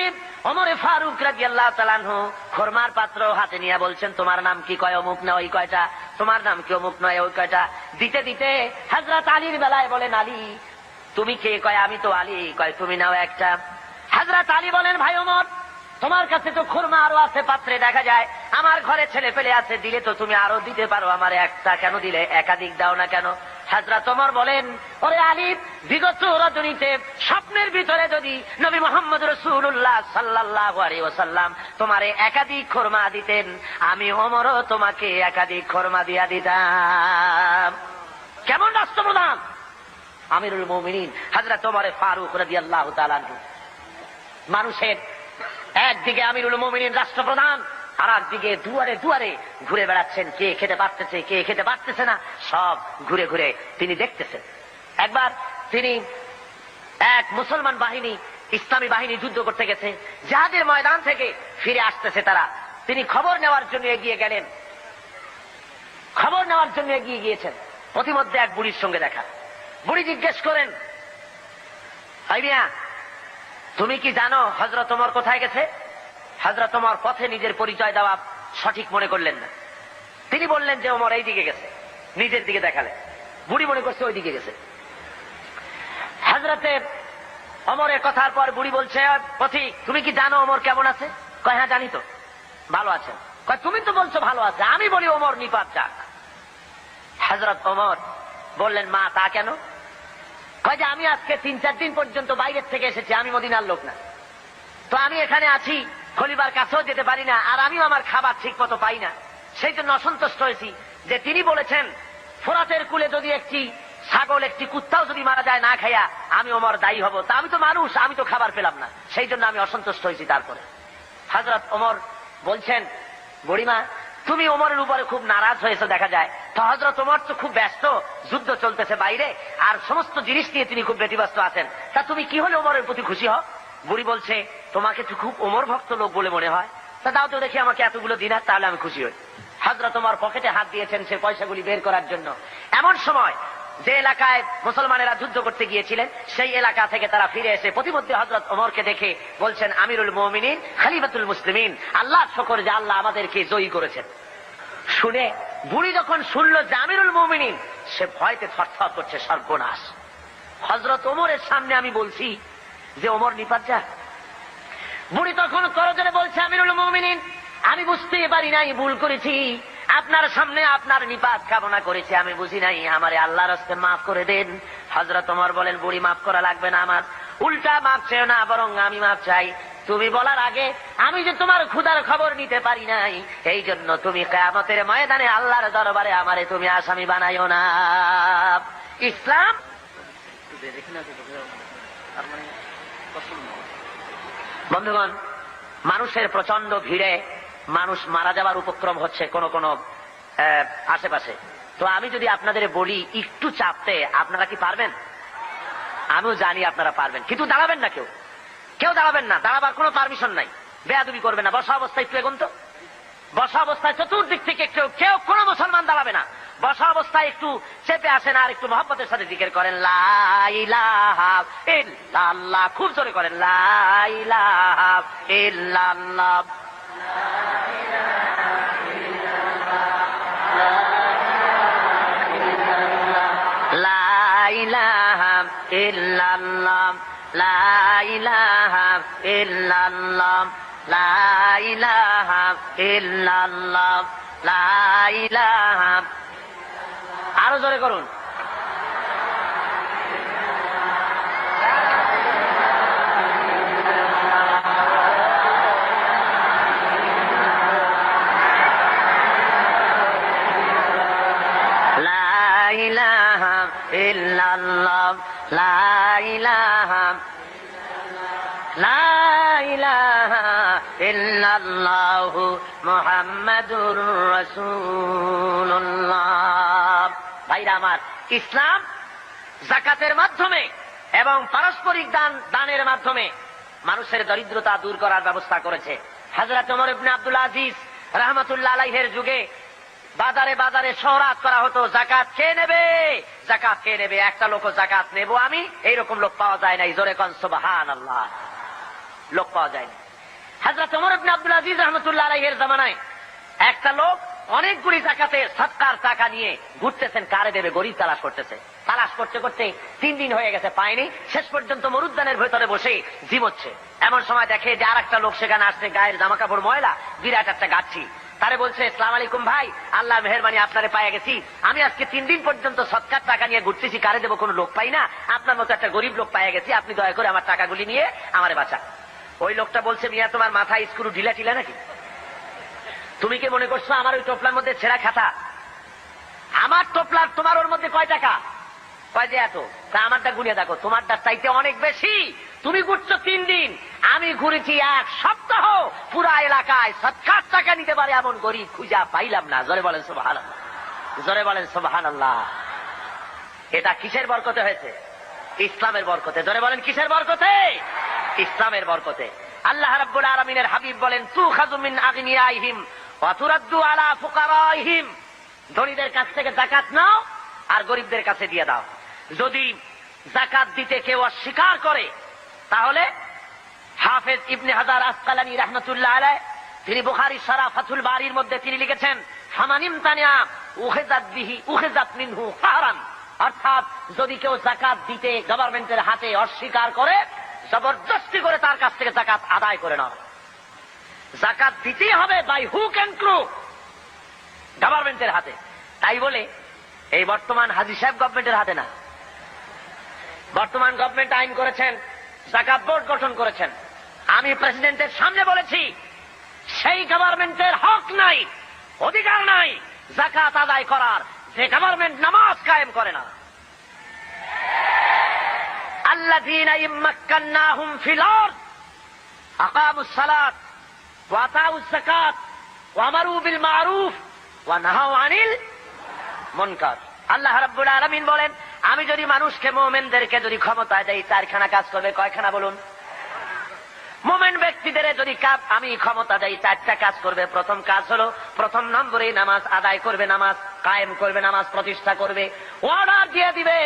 ওমর ফারুক রাদিয়াল্লাহু তাআলা আনহু খুরমার পাত্র হাতে নিয়ে বলছেন, তোমার নাম কি? কয় অমুক না ওই কয়টা। তোমার নাম কি? অমুক নয় ওই কয়টা। দিতে দিতে হযরত আলীর বেলায় বলেন, আলী তুমি কে? কয় আমি তো আলী। কয় তুমি নাও একটা। হযরত আলী বলেন, ভাই ওমর, তোমার কাছে তো খুরমা আরো আছে পাত্রে দেখা যায়, আমার ঘরে ছেলে পেলে আছে, দিলে তো তুমি আরো দিতে পারো, আমার একটা কেন দিলে? একাধিক দাও না কেন? হযরত ওমর বলেন, ওরে আলী, বিগত রজনীতে স্বপ্নের ভিতরে যদি নবী মুহাম্মদ রাসূলুল্লাহ সাল্লাল্লাহু আলাইহি ওয়াসাল্লাম তোমারে একাধিক খুরমা দিতেন, আমি ওমরও তোমাকে একাধিক খুরমা দিয়া দিতাম। কেমন রাষ্ট্রপ্রধান আমিরুল মুমিনিন হযরত ওমর ফারুক রাদিয়াল্লাহু তাআলা আনহু। মানুষের একদিকে আমিরুল মুমিনিন রাষ্ট্রপ্রধান, আর একদিকে দুয়ারে দুয়ারে ঘুরে বেড়াচ্ছেন, কে খেতে পারতেছে কে খেতে পারতেছে না, সব ঘুরে ঘুরে তিনি দেখতেছেন। একবার তিনি এক মুসলমান বাহিনী, ইসলামী বাহিনী যুদ্ধ করতে গেছে, জিহাদের ময়দান থেকে ফিরে আসতেছে তারা, তিনি খবর নেওয়ার জন্য এগিয়ে গেলেন। খবর নেওয়ার জন্য এগিয়ে গিয়েছেন, প্রতিমধ্যে এক বুড়ির সঙ্গে দেখা। বুড়ি জিজ্ঞেস করেন, ভাই মিয়া, তুমি কি জানো হযরত ওমর কোথায় গেছে? হযরত ওমর পথে নিজের পরিচয় দেওয়া সঠিক মনে করলেন না। তিনি বললেন যে ওমর এই দিকে গেছে, নিজের দিকে দেখালেন। বুড়ি মনে করছে ওই দিকে গেছে। হযরতে ওমরের কথার পর বুড়ি বলছে, পথিক তুমি কি জানো ওমর কেমন আছে? কয় হ্যাঁ জানি তো। ভালো আছে? কয় তুমি তো বলছো ভালো আছে, আমি বলি ওমর নিপাত যাক। হযরত ওমর বললেন, মা তা কেন? কয় যে আমি আজকে 3-4 দিন পর্যন্ত বাইরের থেকে এসেছি, আমি মদিনার লোক না, তো আমি এখানে আছি, খলিফার কাছেও যেতে পারি না, আর আমিও আমার খাবার ঠিক মতো পাই না, সেই জন্য অসন্তুষ্ট হয়েছি যে তিনি বলেছেন ফোরাতের কুলে যদি একটি ছাগল একটি কুত্তাও যদি মারা যায় না খাইয়া, আমি ওমর দায়ী হব, তা আমি তো মানুষ, আমি তো খাবার পেলাম না, সেই জন্য আমি অসন্তুষ্ট হয়েছি। তারপরে হযরত ওমর বলছেন, বুড়িমা তুমি ওমরের উপরে খুব নারাজ হয়েছে দেখা যায়, তো হযরত ওমর তো খুব ব্যস্ত, যুদ্ধ চলতেছে বাইরে, আর সমস্ত জিনিস নিয়ে তিনি খুব ব্যতিব্যস্ত আছেন, তা তুমি কি হলে ওমরের প্রতি খুশি হও? বুড়ি বলছে, তোমাকে তো খুব ওমর ভক্ত লোক বলে মনে হয়, তা দাও তো দেখি আমাকে এতগুলো দিনার, তাহলে আমি খুশি হই। হযরত ওমর পকেটে হাত দিয়েছেন সে পয়সাগুলি বের করার জন্য। এমন সময় যে এলাকায় মুসলমানেরা যুদ্ধ করতে গিয়েছিলেন, সেই এলাকা থেকে তারা ফিরে এসে প্রতিমধ্যে হযরত ওমরকে দেখে বলছেন, আমিরুল মুমিনিন খলিফাতুল মুসলিমিন, আল্লাহর শুকর যে আল্লাহ আমাদেরকে জয়ী করেছেন। শুনে বুড়ি যখন শুনলো যে আমিরুল মুমিনিন, সে ভয়তে থরথর করছে, সর্বনাশ, হযরত ওমরের সামনে আমি বলছি যে ওমর নিপাত যাক। বুড়ি তখন করজোরে বলছে, আমিরুল মুমিনিন আমি বুঝতে পারি নাই, ভুল করেছি, আপনার সামনে আপনার নিপাত কামনা করেছি, আমি বুঝি নাই, আমারে আল্লাহর রাস্তে মাফ করে দেন। হযরত ওমর বলেন, বুড়ি মাফ করা লাগবে না, আমার উল্টা মাফ চাই না, বরং আমি মাফ চাই। তুমি বলার আগে আমি যে তোমার ক্ষুধার খবর নিতে পারি নাই, এই জন্য তুমি কিয়ামতের ময়দানে আল্লাহর দরবারে আমারে তুমি আসামি বানাইও না। ইসলাম বন্ধুগণ, মানুষের প্রচন্ড ভিড়ে মানুষ মারা যাবার উপক্রম হচ্ছে কোন কোন আশেপাশে। তো আমি যদি আপনাদের বলি একটু চাপতে, আপনারা কি পারবেন? আমিও জানি আপনারা পারবেন, কিন্তু দাঁড়াবেন না, কেউ দাঁড়াবেন না, দাঁড়াবার কোনো পারমিশন নাই, বেয়াদবি করবেন না। বসা অবস্থায় একটু এগোন তো, বসা অবস্থায় চতুর্দিক থেকে কেউ কোনো মুসলমান দাঁড়াবে না, বসা অবস্থায় একটু চেপে আসেন আর একটু মহব্বতের সাথে জিকির করেন, লা ইলাহা ইল্লাল্লাহ, খুব জোরে করেন, লা ইলাহা ইল্লাল্লাহ, লা ইলাহা ইল্লাল্লাহ, লা ইলাহা ইল্লাল্লাহ, লা ইলাহা ইল্লাল্লাহ, লা ইলাহা। আরো জোরে করুন, ইল্লাল্লাহ লা ইলাহা লা ইলাহা ইল্লাল্লাহু মুহাম্মাদুর রাসূলুল্লাহ। ভাইরা আমার, ইসলাম যাকাতের মাধ্যমে এবং পারস্পরিক দানের মাধ্যমে মানুষের দরিদ্রতা দূর করার ব্যবস্থা করেছে। হযরত ওমর ইবনে আব্দুল আজিজ রাহমাতুল্লাহ আলাইহির যুগে বাজারে বাজারে শহরাত করা হতো, যাকাত কে নেবে, যাকাত কে নেবে, একটা লোক যাকাত নেব আমি, এইরকম লোক পাওয়া যায় নাই। জোরে কোন সুবহানাল্লাহ, লোক পাওয়া যায় না। হযরত ওমর ইবনে আব্দুল আজিজ রাহমাতুল্লাহ আলাইহির জামানায় একটা লোক অনেকগুলি যাকাতে সদকার টাকা নিয়ে ঘুরতেছেন, কারে দেবে গরিব তালাশ করতেছে। তালাশ করতে করতে 3 দিন হয়ে গেছে, পায়নি। শেষ পর্যন্ত মরুদ্যানের ভেতরে বসে জিমোচ্ছে। এমন সময় দেখে যে আর একটা লোক সেখানে আসছে, গায়ের জামা কাপড় ময়লা, বিরাট একটা গাচ্ছি। তারে বলছে, আসসালামু আলাইকুম ভাই, আল্লাহ মেহেরবানি আপনারে পায়ে গেছি, আমি আজকে 3 দিন পর্যন্ত সদকার টাকা নিয়ে ঘুরতেছি, কারে দেবো কোনো লোক পাই না, আপনার মতো একটা গরিব লোক পায়ে গেছি, আপনি দয়া করে আমার টাকাগুলি নিয়ে আমারে বাঁচা। ওই লোকটা বলছে, মিয়া তোমার মাথায় স্ক্রু ঢিলা টিলা নাকি? তুমি কি মনে করছো আমার ওই টোপলার মধ্যে ছেঁড়া খাতা? আমার টোপলার তোমার ওর মধ্যে কয় টাকা? কয় যে এত। তা আমারটা গুনিয়ে দেখো, তোমারটা চাইতে অনেক বেশি। তুমি ঘুরছো 3 দিন, আমি ঘুরেছি 1 সপ্তাহ। পুরা এলাকায় সদকার টাকা নিতে পারে এমন গরিব খুঁজা পাইলাম না। জোরে বলেন সুবহানাল্লাহ, জোরে বলেন সুবহানাল্লাহ। এটা কিসের বরকতে হয়েছে? ইসলামের বরকতে। জোরে বলেন কিসের বরকতে? ইসলামের বরকতে। আল্লাহ রাব্বুল আলামিনের হাবিব বলেন, তুখাযু মিন আগনিয়াইহিম ওয়া তুরাদ্দু আলা ফুকারাইহিম, ধনীদের কাছ থেকে যাকাত নাও আর গরিবদের কাছে দিয়ে দাও। যদি যাকাত দিতে কেউ অস্বীকার করে, তাহলে হাফেজ ইবনে হাজার আসকালানী রাহমাতুল্লাহ আলাইহি তিনি বুখারী শরহ ফাতুল বারীর মধ্যে তিনি লিখেছেন, ফামানিম তানিয়া উখিযাত মিনহু ফারান, অর্থাৎ যদি কেউ যাকাত দিতে গভর্নমেন্টের হাতে অস্বীকার করে, জবরদস্তি করে তার কাছ থেকে যাকাত আদায় করে নাও। যাকাত দিতেই হবে বাই হুক এন্ড ক্রুক, গভর্নমেন্টের হাতে। তাই বলে এই বর্তমান হাজী সাহেব গভর্নমেন্টের হাতে না। বর্তমান গভর্নমেন্ট আইন করেছেন, যাকাত বোর্ড গঠন করেছেন। আমি প্রেসিডেন্টের সামনে বলেছি, সেই গভর্নমেন্টের হক নাই, অধিকার নাই যাকাত আদায় করার, যে গভর্নমেন্ট নামাজ কায়েম করে না। الذين يمكناهم في الارض اقاموا الصلاه واتوا الزكاه وامروا بالمعروف ونهوا عن المنكر। আল্লাহ রাব্বুল আলামিন বলেন, আমি যদি মানুষকে, মুমিনদেরকে যদি ক্ষমতা দেই, 4খানা কাজ করবে। কয়খানা বলুন? মুমিন ব্যক্তিদের যদি আমি ক্ষমতা দেই, 4টা কাজ করবে। প্রথম কাজ হলো, প্রথম নম্বরে নামাজ আদায় করবে, নামাজ কায়েম করবে, নামাজ প্রতিষ্ঠা করবে। অর্ডার দিয়ে দিবে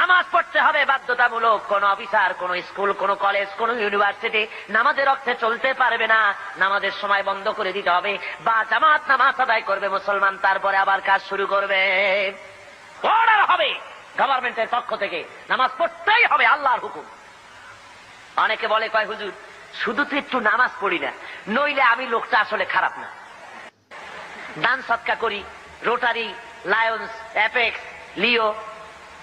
নামাজ পড়তে হবে বাধ্যতামূলক। কোন অফিসার, কোন স্কুল, কোন কলেজ, কোন ইউনিভার্সিটি নামাজের অর্থে চলতে পারবে না, নামাজের সময় বন্ধ করে দিতে হবে। বা জামাত নামাজ আদায় করবে মুসলমান, তারপরে আবার কাজ শুরু করবে। অর্ডার হবে গভর্নমেন্টের পক্ষ থেকে, নামাজ পড়তেই হবে, আল্লাহর হুকুম। অনেকে বলে, কয় হুজুর শুধু তো একটু নামাজ পড়ি না, নইলে আমি লোকটা আসলে খারাপ না। দান সৎকা করি, রোটারি, লায়ন্স, অ্যাপেক্স, লিও,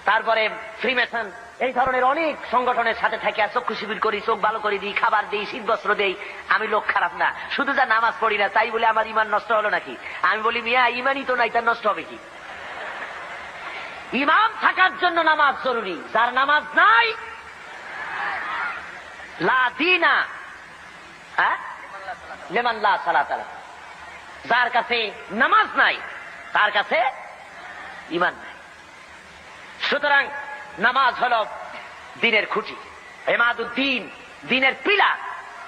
তারপরে ফ্রিমেসন, এই ধরনের অনেক সংগঠনের সাথে থাকি, আর চক্ষু শিবির করি, চোখ ভালো করে দিই, খাবার দিই, শীত বস্ত্র দেই। আমি লোক খারাপ না, শুধু যা নামাজ পড়ি না তাই বলে আমার ইমান নষ্ট হলো নাকি? আমি বলি, মিয়া ইমানই তো নাই, তার নষ্ট হবে কি? ইমাম থাকার জন্য নামাজ জরুরি। যার নামাজ নাই, লা দীনা লিমান লা সালাতা লাহু, যার কাছে নামাজ নাই তার কাছে ইমান নাই। সুতরাং নামাজ হলো দিনের খুঁটি, ইমাদুদ্দিন, দিনের পিলার।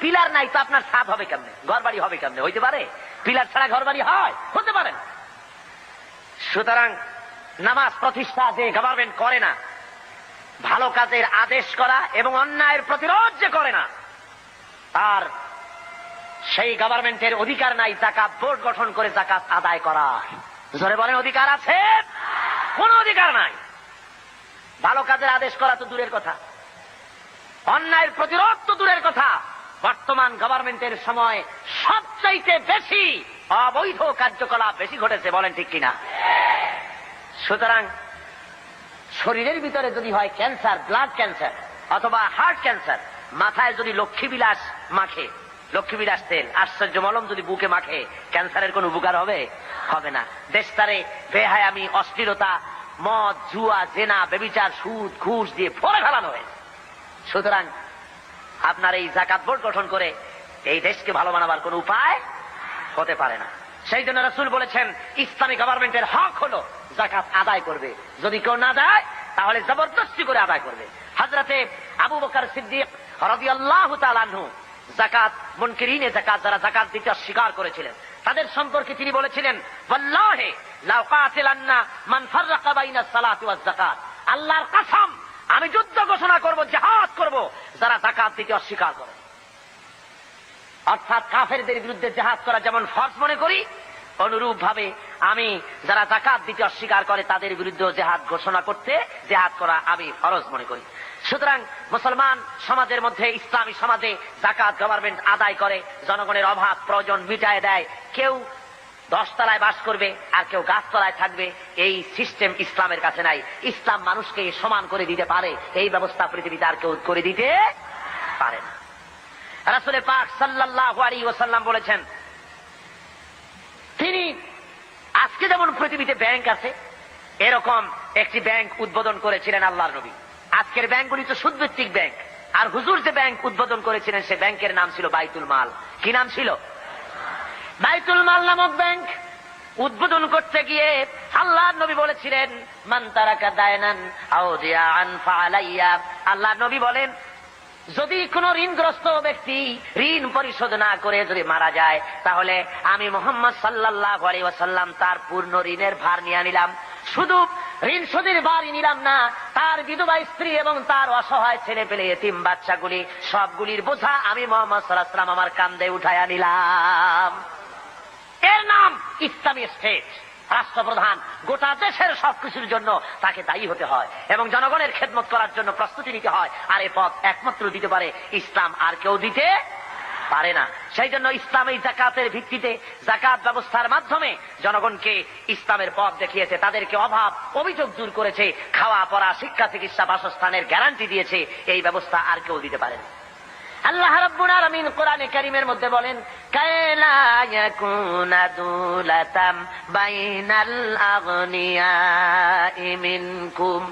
পিলার নাই তো আপনার ছাদ হবে কেমনে, ঘরবাড়ি হবে কেমনে? হইতে পারে? পিলার ছাড়া ঘরবাড়ি হয়? হতে পারে না। সুতরাং নামাজ প্রতিষ্ঠা যে গভর্নমেন্ট করে না, ভালো কাজের আদেশ করা এবং অন্যায়ের প্রতিরোধ যে করে না, তার সেই গভর্নমেন্টের অধিকার নাই যাকাত বোর্ড গঠন করে যাকাত আদায় করা। জোরে বলেন, অধিকার আছে? কোন অধিকার নাই। ভালো কাজের আদেশ করা তো দূরের কথা, অন্যায়ের প্রতিরোধ তো দূরের কথা। বর্তমান গভর্নমেন্টের সময় সবচাইতে বেশি অবৈধ কার্যকলাপ বেশি ঘটেছে, বলেন ঠিক কিনা? সুতরাং শরীরের ভিতরে যদি হয় ক্যান্সার, ব্লাড ক্যান্সার অথবা হার্ট ক্যান্সার, মাথায় যদি লক্ষ্মীবিলাস মাখে, লক্ষ্মীবিলাস তেল, আশ্চর্য মলম যদি বুকে মাখে, ক্যান্সারের কোন উপকার হবে? হবে না। দেশটারে বেহায়ামি, অশ্লীলতা, মদ, জুয়া, জেনা, ব্যভিচার, সুদ, ঘুষ দিয়ে ভরে ফেলানো হয়েছে। সুতরাং আপনার এই যাকাত বোর্ড গঠন করে এই দেশকে ভালো বানাবার কোন উপায় হতে পারে না। সেই জন্য রাসূল বলেছেন ইসলামী গভর্নমেন্টের হক হলো যাকাত আদায় করবে, যদি কেউ না দেয় তাহলে জবরদস্তি করে আদায় করবে। হযরতে আবু বকর সিদ্দিক রাদিয়াল্লাহু তাআলা আনহু যাকাত মুনকিরিনে যাকাত, যারা যাকাত দিতে অস্বীকার করেছিলেন, তাদের সম্পর্কে তিনি বলেছিলেন ওয়াল্লাহি লাউ কাতিলান্না মান ফাররাকা বাইনাস সালাতি ওয়াজ যাকাত, আল্লাহর কসম আমি যুদ্ধ ঘোষণা করব, জিহাদ করব যারা যাকাত দিতে অস্বীকার করে। অর্থাৎ কাফেরদের বিরুদ্ধে জিহাদ করা যেমন ফরজ মনে করি, অনুরূপ ভাবে আমি যারা যাকাত দিতে অস্বীকার করে তাদের বিরুদ্ধে জিহাদ ঘোষণা করতে, জিহাদ করা আমি ফরজ মনে করি। সুতরাং মুসলমান সমাজের মধ্যে, ইসলামী সমাজে যাকাত গভর্নমেন্ট আদায় করে, জনগণের অভাব প্রয়োজন মিটায় দেয়। কেউ 10 তলায় বাস করবে আর কেউ গাছতলায় থাকবে, এই সিস্টেম ইসলামের কাছে নাই। ইসলাম মানুষকে সমান করে দিতে পারে, এই ব্যবস্থা পৃথিবীতে আর কেউ করে দিতে পারে না। রাসূল পাক সাল্লাল্লাহু আলাইহি ওয়াসাল্লাম বলেছেন, তিনি আজকে যেমন পৃথিবীতে ব্যাংক আছে, এরকম একটি ব্যাংক উদ্বোধন করেছিলেন আল্লাহর নবী। আজকের ব্যাংকগুলি তো সুদভিত্তিক ব্যাংক, আর হুজুর যে ব্যাংক উদ্বোধন করেছিলেন সে ব্যাংকের নাম ছিল বাইতুল মাল। কি নাম ছিল? বাইতুল মাল নামক ব্যাংক উদ্বোধন করতে গিয়ে আল্লাহর নবী বলেছিলেন মান তারাকা দায়নান আও দিয়ান ফালাইয়া। আল্লাহর নবী বলেন, যদি কোন ঋণগ্রস্ত ব্যক্তি ঋণ পরিশোধ না করে যদি মারা যায়, তাহলে আমি মুহাম্মদ সাল্লাল্লাহু আলাইহি ওয়াসাল্লাম তার পূর্ণ ঋণের ভার নিয়ে নিলাম। শুধু ঋণ শোধের ভারই নিলাম না, তার বিধবা স্ত্রী এবং তার অসহায় ছেলে পেলে এতিম বাচ্চাগুলি সবগুলির বোঝা আমি মুহাম্মদ সাল্লাল্লাহু আলাইহি ওয়াসাল্লাম আমার কাঁধে উঠাইয়া নিলাম। এর নাম ইসলামী স্টেট। রাষ্ট্রপ্রধান গোটা দেশের সবকিছুর জন্য তাকে দায়ী হতে হয় এবং জনগণের খেদমত করার জন্য প্রস্তুতি নিতে হয়। আর এই পথ একমাত্র দিতে পারে ইসলাম, আর কেউ দিতে পারে না। সেই জন্য ইসলাম এই যাকাতের ভিত্তিতে, যাকাত ব্যবস্থার মাধ্যমে জনগণকে ইসলামের পথ দেখিয়েছে, তাদেরকে অভাব অভিযোগ দূর করেছে, খাওয়া পড়া, শিক্ষা, চিকিৎসা, বাসস্থানের গ্যারান্টি দিয়েছে। এই ব্যবস্থা আর কেউ দিতে পারে না। আল্লাহ রাব্বুল আলামিন কোরআনে কারীমের মধ্যে বলেন, কায়লা ইয়াকুনা দুলাতাম বাইনাল আগনিয়াই মিনকুম,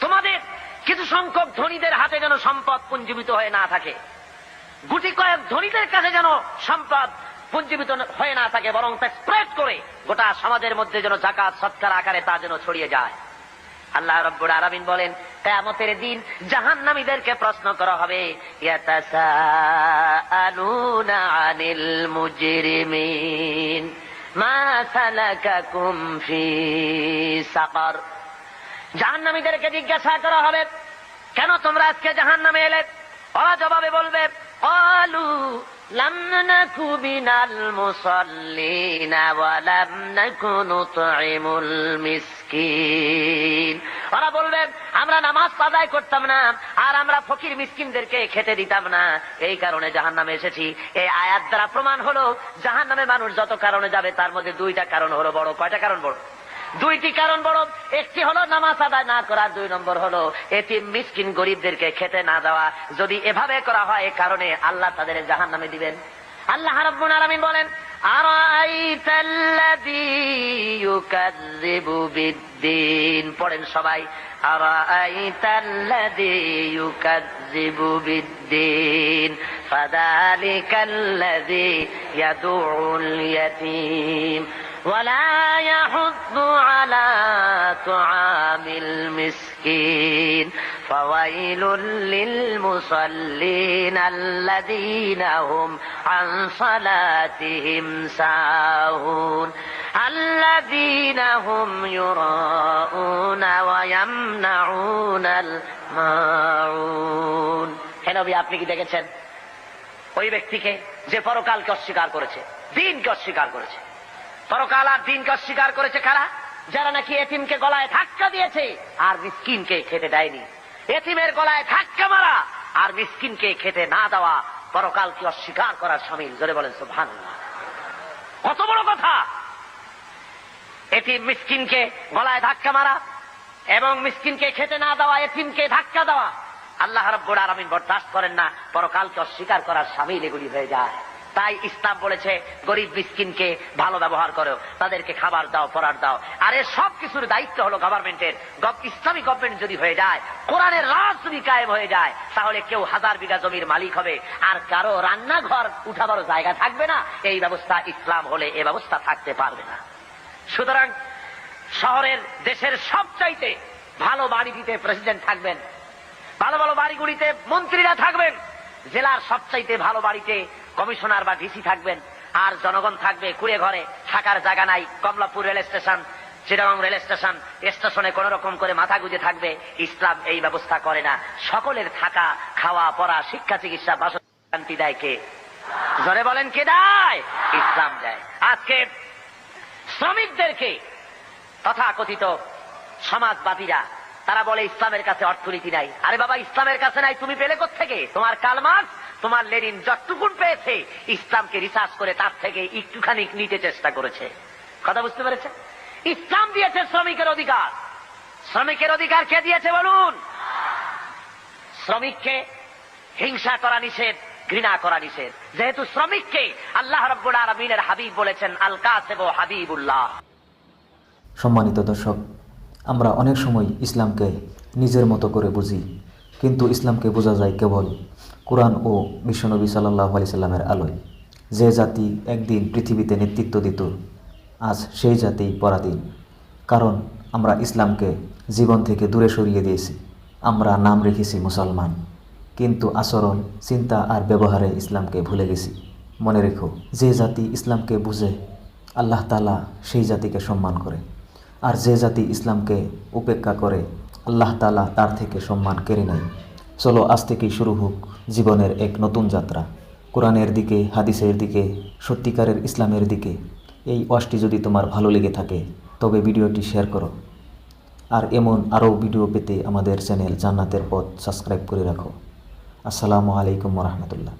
তোমাদের কিছু সংখ্যক ধনীদের হাতে যেন সম্পদ পুঞ্জীবিত হয়ে না থাকে, গুটি কয়েক ধনীদের কাছে যেন সম্পদ পুঞ্জীবিত হয়ে না থাকে, বরং তা স্প্রেড করে গোটা সমাজের মধ্যে যেন যাকাত সৎকার আকারে তা যেন ছড়িয়ে যায়। আল্লাহ রাব্বুল আলামিন বলেন, কিয়ামতের দিন জাহান্নামীদেরকে প্রশ্ন করা হবে, ইয়াতাসাআলুনা আনিল মুজরিমিন মা সালাকাকুম ফি সাকার। জাহান্নামীদেরকে জিজ্ঞাসা করা হবে, কেন তোমরা আজকে জাহান্নামে এলে? ওরা জবাবে বলবে, ক্বালু লাম নাকু মিনাল মুসাল্লিনা ওয়া লাম নাকু নুতঈমুল মিসকিন। ওরা বলবে, আমরা নামাজ আদায় করতাম না আর আমরা ফকির মিসকিনদেরকে খেতে দিতাম না, এই কারণে জাহান্নামে এসেছি। এই আয়াত দ্বারা প্রমাণ হলো জাহান্নামে মানুষ যত কারণে যাবে তার মধ্যে 2টা কারণ হলো বড়। কয়টা কারণ বড়? 2টি কারণ বড়। একটি হলো নামাজ আদায় না করা, 2 নম্বর হলো এতিম মিসকিন গরিবদেরকে খেতে না দেওয়া। যদি এভাবে করা হয়, এই কারণে আল্লাহ তাদের জাহান্নামে দিবেন। আল্লাহ রাব্বুল আলামিন বলেন, আরাআইতাল্লাযী ইউকাযযিবু বিদ্দীন। পড়েন সবাই, আরাআইতাল্লাযী ইউকাযযিবু বিদ্দীন ফাযালিকাল্লাযী ইয়াদউল ইয়াতীম ولا يحض على طعام المسكين فويل للمصلين الذين هم عن صلاتهم ساهون الذين هم يراءون ويمنعون الماعون। হে নবী, আপনি কি দেখেছেন ওই ব্যক্তিকে যে পরকালকে অস্বীকার করেছে, দিনকে অস্বীকার করেছে? পরকাল আর দিনকে অস্বীকার করেছে কারা? যারা নাকি এতিমকে গলায় ধাক্কা দিয়েছে আর মিসকিনকে খেতে দেয়নি। এতিমের গলায় ধাক্কা মারা আর মিসকিনকে খেতে না দেওয়া পরকালকে অস্বীকার করার শামিল। জোরে বলেন সুবহানাল্লাহ। কত বড় কথা! এতিম মিসকিনকে গলায় ধাক্কা মারা এবং মিসকিনকে খেতে না দেওয়া, এতিমকে ধাক্কা দেওয়া, আল্লাহ রাব্বুল আলামিন বরদাস্ত করেন না। পরকালকে অস্বীকার করার শামিল এগুলি হয়ে যায়। তাই ইসলাম বলেছে গরিব মিসকিনকে ভালো ব্যবহার করো, তাদেরকে খাবার দাও, পড়ার দাও। আর এর সব কিছুর দায়িত্ব হলো গভর্নমেন্টের। ইসলামী গভর্নমেন্ট যদি হয়ে যায়, কোরআনের রাজ যদি কায়েম হয়ে যায়, তাহলে কেউ 1000 বিঘা জমির মালিক হবে, আর কারো রান্নাঘর উঠাবার জায়গা থাকবে না। এই ব্যবস্থা ইসলাম হলে এ ব্যবস্থা থাকতে পারবে না। সুতরাং শহরের দেশের সবচাইতে ভালো বাড়িটিতে প্রেসিডেন্ট থাকবেন, ভালো ভালো বাড়িগুলিতে মন্ত্রীরা থাকবেন, জেলার সবচাইতে ভালো বাড়িতে কমিশনার বা ডিসি থাকবেন, আর জনগণ থাকবে কুড়ে ঘরে, থাকার জায়গা নাই। Kamalapur rail station, Chittagong rail station, স্টেশনে কোন রকম করে মাথা গুঁজে থাকবে। ইসলাম এই ব্যবস্থা করে না। সকলের থাকা, খাওয়া, পড়া, শিক্ষা, চিকিৎসা, বাসস্থান দেয় কে? জোরে বলেন, কে দেয়? ইসলাম দেয়। আজকে শ্রমিকদেরকে তথাকথিত সমাজবাদীরা তারা বলে ইসলামের কাছে অর্থনীতি নাই। আরে বাবা, ইসলামের কাছে নাই, তুমি পেলে কোত্থেকে? তোমার কার্ল মার্কস, তোমার লেনিন যতটুকুন পেয়েছে ইসলামকে রিসার্চ করে তার থেকে একটুখানি নিতে চেষ্টা করেছে। কথা বুঝতে পেরেছে? ইসলাম দিয়েছে শ্রমিকের অধিকার। শ্রমিকের অধিকার কে দিয়েছে বলুন? শ্রমিককে হিংসা করা নিষেধ, ঘৃণা করা নিষেধ। যেহেতু শ্রমিককে আল্লাহ রাব্বুল আলামিনের হাবিব বলেছেন আল কাসিবু হাবিবুল্লাহ। সম্মানিত দর্শক, আমরা অনেক সময় ইসলামকে নিজের মতো করে বুঝি, কিন্তু ইসলামকে বোঝা যায় কেবল কোরআন ও বিশ্বনবী সাল্লাল্লাহু আলাইহি সাল্লামের আলোয়। যে জাতি একদিন পৃথিবীতে নেতৃত্ব দিত, আজ সেই জাতি পরাধীন। কারণ আমরা ইসলামকে জীবন থেকে দূরে সরিয়ে দিয়েছি। আমরা নাম রেখেছি মুসলমান, কিন্তু আচরণ, চিন্তা আর ব্যবহারে ইসলামকে ভুলে গেছি। মনে রেখো, যে জাতি ইসলামকে বুঝে আল্লাহ তাআলা সেই জাতিকে সম্মান করে, আর যে জাতি ইসলামকে উপেক্ষা করে আল্লাহ তাআলা তার থেকে সম্মান কেড়ে নেয়। চলো আজ থেকেই শুরু হোক জীবনের এক নতুন যাত্রা, কোরআনের দিকে, হাদিসের দিকে, সত্যিকারের ইসলামের দিকে। এই ওয়াজটি যদি তোমার ভালো লেগে থাকে তবে ভিডিওটি শেয়ার করো, আর এমন আরও ভিডিও পেতে আমাদের চ্যানেল জান্নাতের পথ সাবস্ক্রাইব করে রাখো। আসসালামু আলাইকুম ওয়া রাহমাতুল্লাহ।